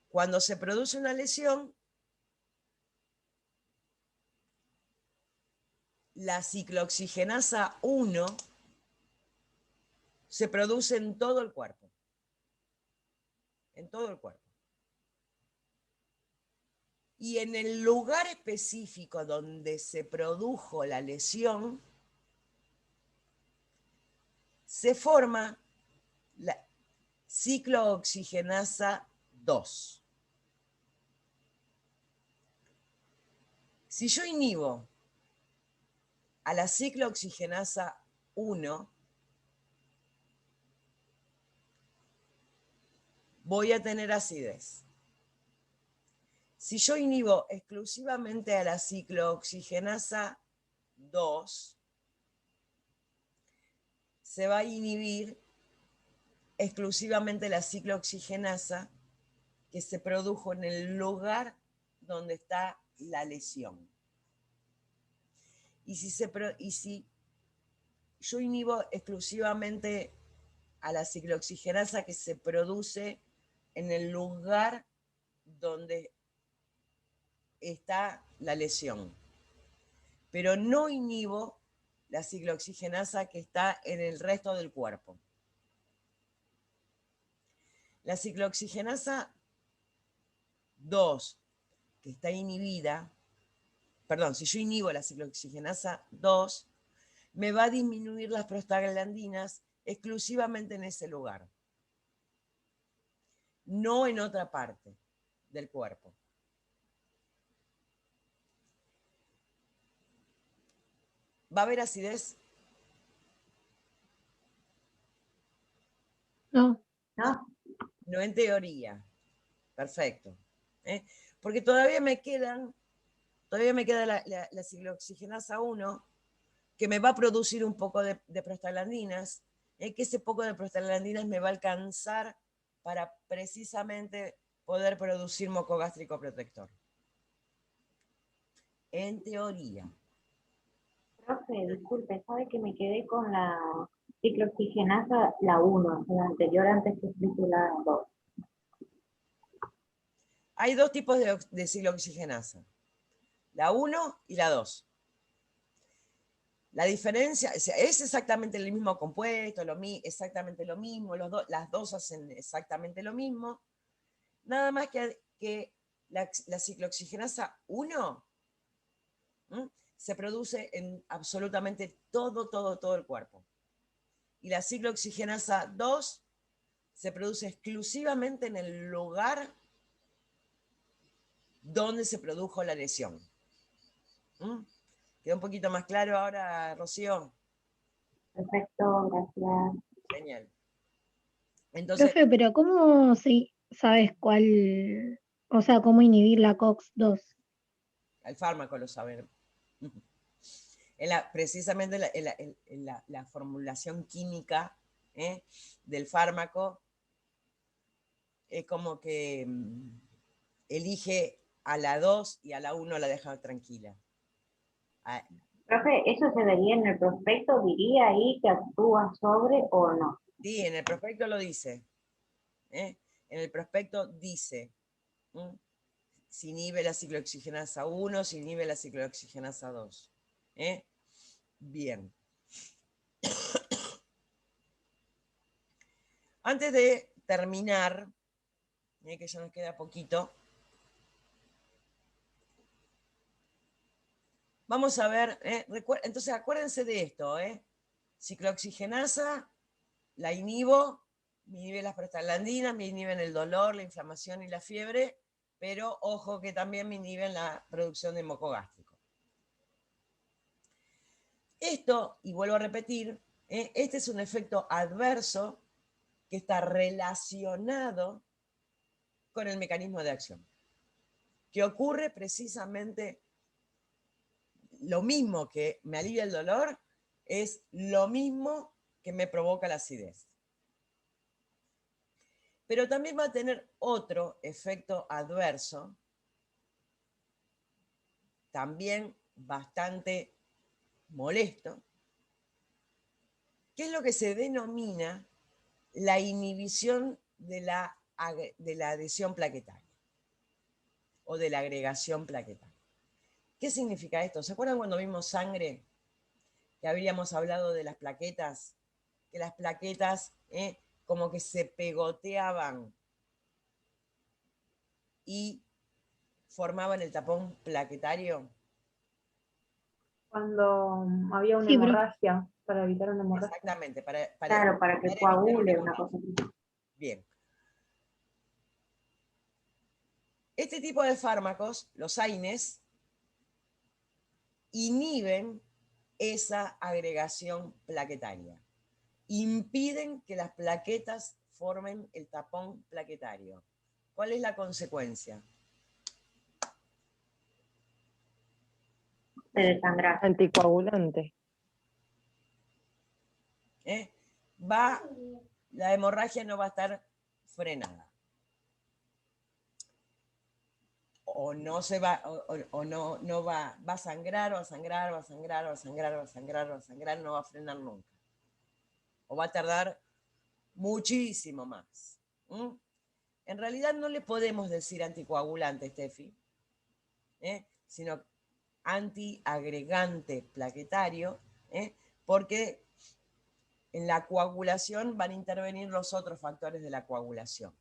Cuando se produce una lesión, la ciclooxigenasa 1 se produce en todo el cuerpo. En todo el cuerpo. Y en el lugar específico donde se produjo la lesión, se forma la ciclooxigenasa 2. Si yo inhibo a la ciclooxigenasa 1, voy a tener acidez. Si yo inhibo exclusivamente a la ciclooxigenasa 2, se va a inhibir exclusivamente la ciclooxigenasa que se produjo en el lugar donde está la lesión. Y si yo inhibo exclusivamente a la ciclooxigenasa que se produce en el lugar donde está la lesión, pero no inhibo la ciclooxigenasa que está en el resto del cuerpo. La ciclooxigenasa 2, que está inhibida, perdón, si yo inhibo la ciclooxigenasa 2, me va a disminuir las prostaglandinas exclusivamente en ese lugar, no en otra parte del cuerpo. ¿Va a haber acidez? No. No en teoría. Perfecto. Porque todavía me queda la ciclooxigenasa 1, que me va a producir un poco de prostaglandinas, que ese poco de prostaglandinas me va a alcanzar para precisamente poder producir moco gástrico protector. En teoría. Profe, disculpe, ¿sabe que me quedé con la ciclooxigenasa, la 1, la anterior antes que explique la 2? Hay 2 tipos de ciclooxigenasa, la 1 y la 2. La diferencia, es exactamente el mismo compuesto, exactamente lo mismo, las dos hacen exactamente lo mismo, nada más que la ciclooxigenasa 1 se produce en absolutamente todo el cuerpo. Y la ciclooxigenasa 2 se produce exclusivamente en el lugar donde se produjo la lesión. ¿Quedó un poquito más claro ahora, Rocío? Perfecto, gracias. Genial. Entonces, Profe, pero ¿cómo sabes cuál, o sea, cómo inhibir la COX-2? el fármaco lo sabe. Precisamente en la formulación química del fármaco, es como que elige a la 2 y a la 1 la deja tranquila. Profe, ¿eso se vería en el prospecto? ¿Diría ahí que actúa sobre o no? Sí, en el prospecto lo dice. En el prospecto dice si inhibe la ciclooxigenasa 1, si inhibe la ciclooxigenasa 2. Bien. Antes de terminar, que ya nos queda poquito, vamos a ver, entonces acuérdense de esto, ciclooxigenasa, la inhibo me inhiben las prostaglandinas, me inhiben el dolor, la inflamación y la fiebre, pero ojo que también me inhiben la producción de moco gástrico. Esto, y vuelvo a repetir, este es un efecto adverso que está relacionado con el mecanismo de acción, que ocurre precisamente lo mismo que me alivia el dolor, es lo mismo que me provoca la acidez. Pero también va a tener otro efecto adverso, también bastante molesto, que es lo que se denomina la inhibición de la adhesión plaquetaria o de la agregación plaquetaria. ¿Qué significa esto? ¿Se acuerdan cuando vimos sangre? Que habíamos hablado de las plaquetas, que las plaquetas como que se pegoteaban y formaban el tapón plaquetario. Cuando había una Sí, pero- hemorragia, para evitar una hemorragia. Exactamente, Claro, para que coagule una cosa así. Bien. Este tipo de fármacos, los AINES, inhiben esa agregación plaquetaria. Impiden que las plaquetas formen el tapón plaquetario. ¿Cuál es la consecuencia? Se desangra. Anticoagulante. La hemorragia no va a estar frenada. O no se va, o no va a sangrar, va a sangrar, va a sangrar, va a sangrar, va a sangrar, va a sangrar, no va a frenar nunca. O va a tardar muchísimo más. En realidad no le podemos decir anticoagulante, Steffi, sino antiagregante plaquetario, porque en la coagulación van a intervenir los otros factores de la coagulación.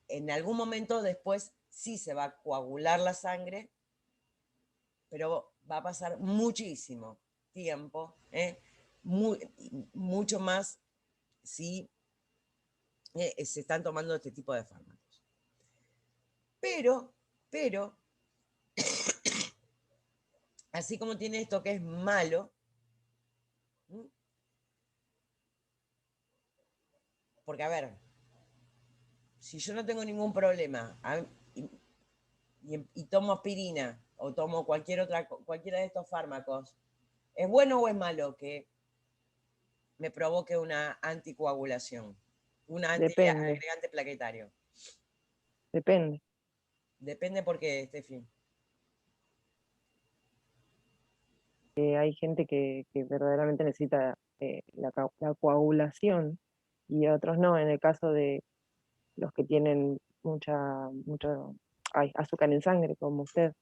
En algún momento después sí se va a coagular la sangre, pero va a pasar muchísimo tiempo, mucho más si se están tomando este tipo de fármacos. Pero, así como tiene esto que es malo, porque a ver, si yo no tengo ningún problema y tomo aspirina o tomo cualquiera de estos fármacos, ¿es bueno o es malo que me provoque una anticoagulación? Un antiagregante plaquetario. Depende. Depende por qué, Steffi. Hay gente que verdaderamente necesita la coagulación y otros no. En el caso de los que tienen mucho azúcar en sangre, como usted.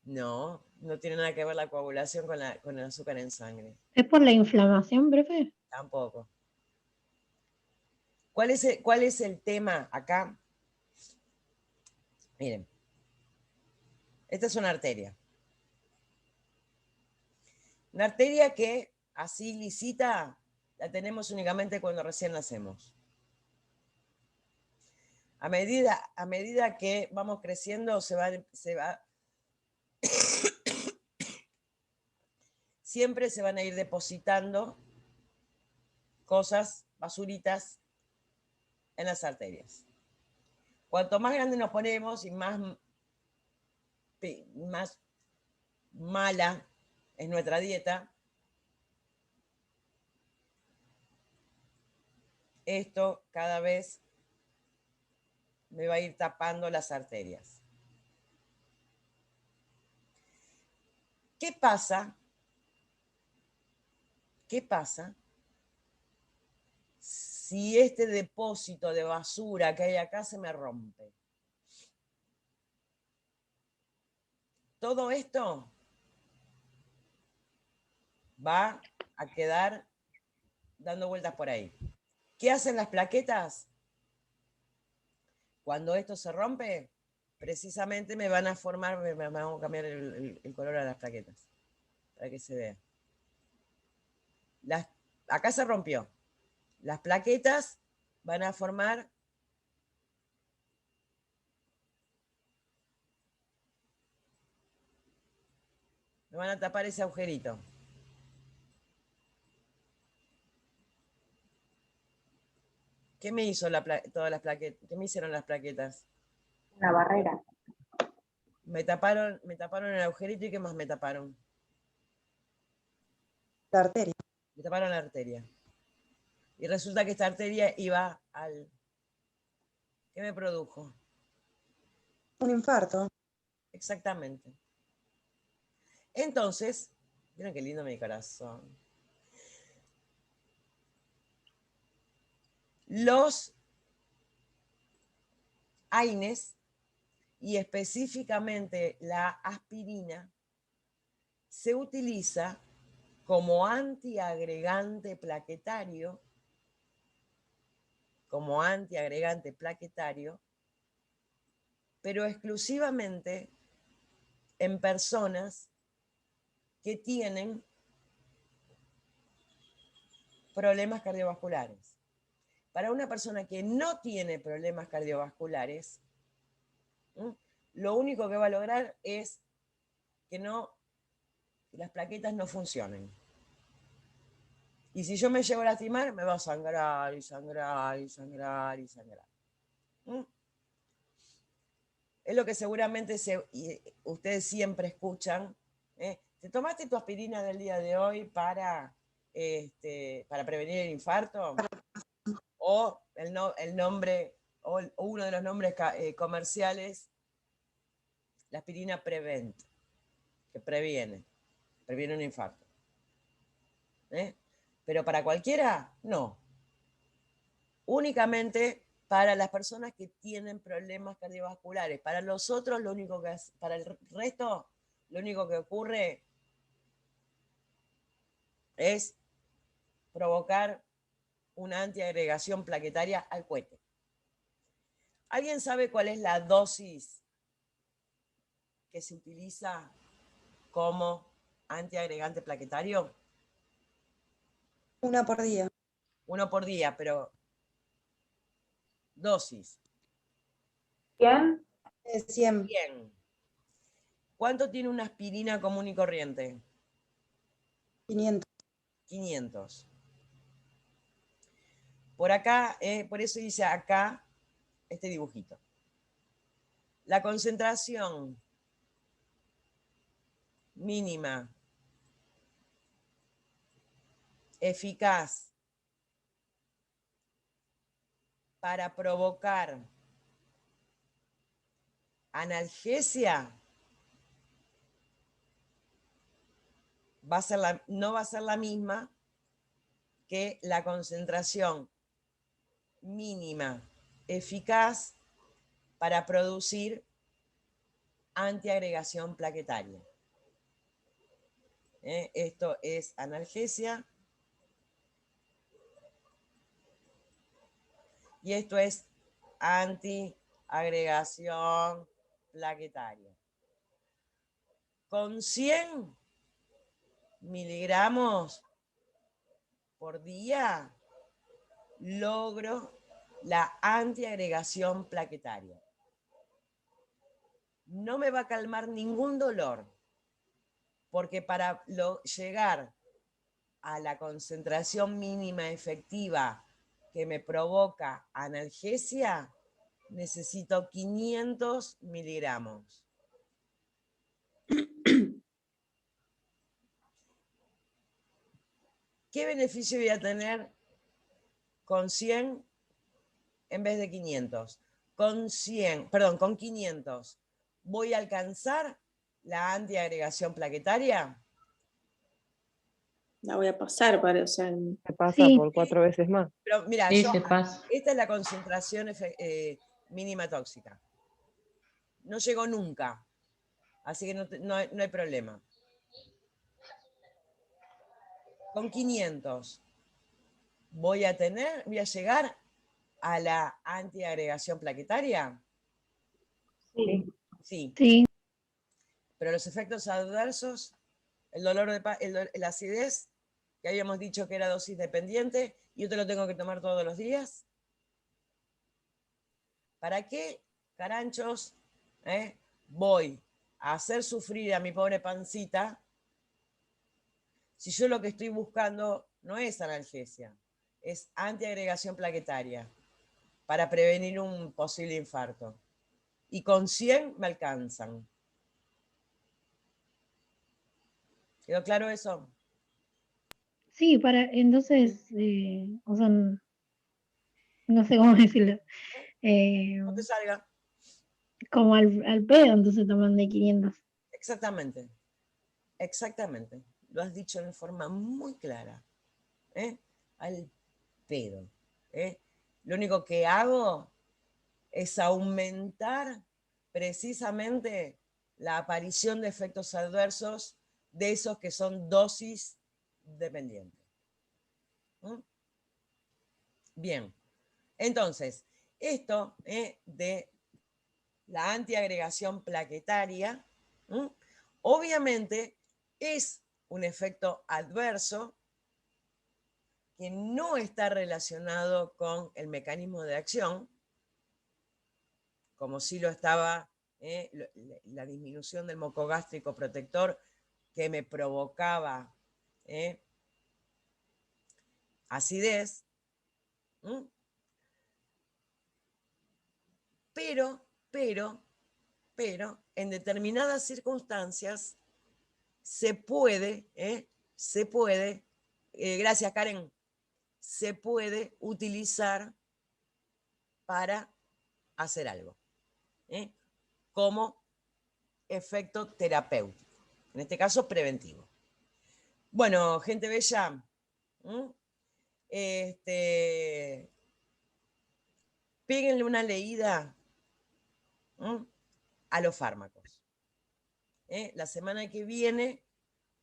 No, no tiene nada que ver la coagulación con el azúcar en sangre. ¿Es por la inflamación, profe? Tampoco. ¿Cuál es el tema acá? Miren, esta es una arteria. Una arteria que así lisita la tenemos únicamente cuando recién nacemos. A medida que vamos creciendo se va siempre se van a ir depositando cosas, basuritas, en las arterias. Cuanto más grande nos ponemos y más mala es nuestra dieta, esto cada vez me va a ir tapando las arterias. ¿Qué pasa? ¿Qué pasa si este depósito de basura que hay acá se me rompe? Todo esto va a quedar dando vueltas por ahí. ¿Qué hacen las plaquetas? Cuando esto se rompe, precisamente me van a formar, me van a cambiar el color a las plaquetas, para que se vea. Acá se rompió. Las plaquetas van a formar me van a tapar ese agujerito. ¿Qué me hizo todas las plaquetas? ¿Qué me hicieron las plaquetas? Una barrera. Me taparon el agujerito y ¿qué más me taparon? La arteria. Me taparon la arteria. Y resulta que esta arteria iba al... ¿Qué me produjo? Un infarto. Exactamente. Entonces, miren qué lindo mi corazón. Los AINES, y específicamente la aspirina, se utiliza como antiagregante plaquetario, pero exclusivamente en personas que tienen problemas cardiovasculares. Para una persona que no tiene problemas cardiovasculares, lo único que va a lograr es que las plaquetas no funcionen. Y si yo me llevo a lastimar, me va a sangrar y sangrar y sangrar y sangrar. Es lo que seguramente ustedes siempre escuchan. ¿Te tomaste tu aspirina del día de hoy para prevenir el infarto? O el nombre, o uno de los nombres comerciales, la aspirina Prevent, que previene un infarto. Pero para cualquiera, no. Únicamente para las personas que tienen problemas cardiovasculares. Para los otros, para el resto, lo único que ocurre es provocar una antiagregación plaquetaria al cohete. ¿Alguien sabe cuál es la dosis que se utiliza como antiagregante plaquetario? 1 por día. 1 por día, pero dosis. 100. 100. 100. ¿Cuánto tiene una aspirina común y corriente? 500. 500. Por acá, por eso dice acá este dibujito. La concentración mínima eficaz para provocar analgesia no va a ser la misma que la concentración mínima eficaz para producir antiagregación plaquetaria. Esto es analgesia y esto es antiagregación plaquetaria. Con 100 miligramos por día logro la antiagregación plaquetaria. No me va a calmar ningún dolor, porque para llegar a la concentración mínima efectiva que me provoca analgesia, necesito 500 miligramos. ¿Qué beneficio voy a tener con 100 en vez de 500? Con 500, ¿voy a alcanzar la antiagregación plaquetaria? La voy a pasar, Se pasa por 4 veces más. Pero mira, Sí, esta es la concentración mínima tóxica. No llegó nunca, así que no hay problema. Con 500 voy a llegar a la antiagregación plaquetaria. Sí. Sí. Sí. Pero los efectos adversos, el dolor la acidez, que habíamos dicho que era dosis dependiente, y yo te lo tengo que tomar todos los días. ¿Para qué, caranchos, voy a hacer sufrir a mi pobre pancita si yo lo que estoy buscando no es analgesia, es antiagregación plaquetaria para prevenir un posible infarto? Y con 100 me alcanzan. ¿Quedó claro eso? Sí, entonces, o sea, no sé cómo decirlo. No te salga. Como al pedo, entonces toman de 500. Exactamente. Exactamente. Lo has dicho de forma muy clara. Al pedo. Lo único que hago es aumentar precisamente la aparición de efectos adversos de esos que son dosis dependientes. Bien, entonces, esto de la antiagregación plaquetaria, obviamente es un efecto adverso que no está relacionado con el mecanismo de acción, como sí lo estaba la disminución del moco gástrico protector que me provocaba acidez, pero, en determinadas circunstancias se puede, gracias Karen, se puede utilizar para hacer algo, como efecto terapéutico, en este caso preventivo. Bueno, gente bella, péguenle una leída a los fármacos. La semana que viene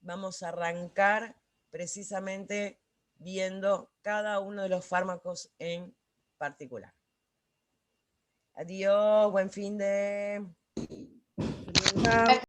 vamos a arrancar precisamente viendo cada uno de los fármacos en particular. Adiós, buen fin de... Chao.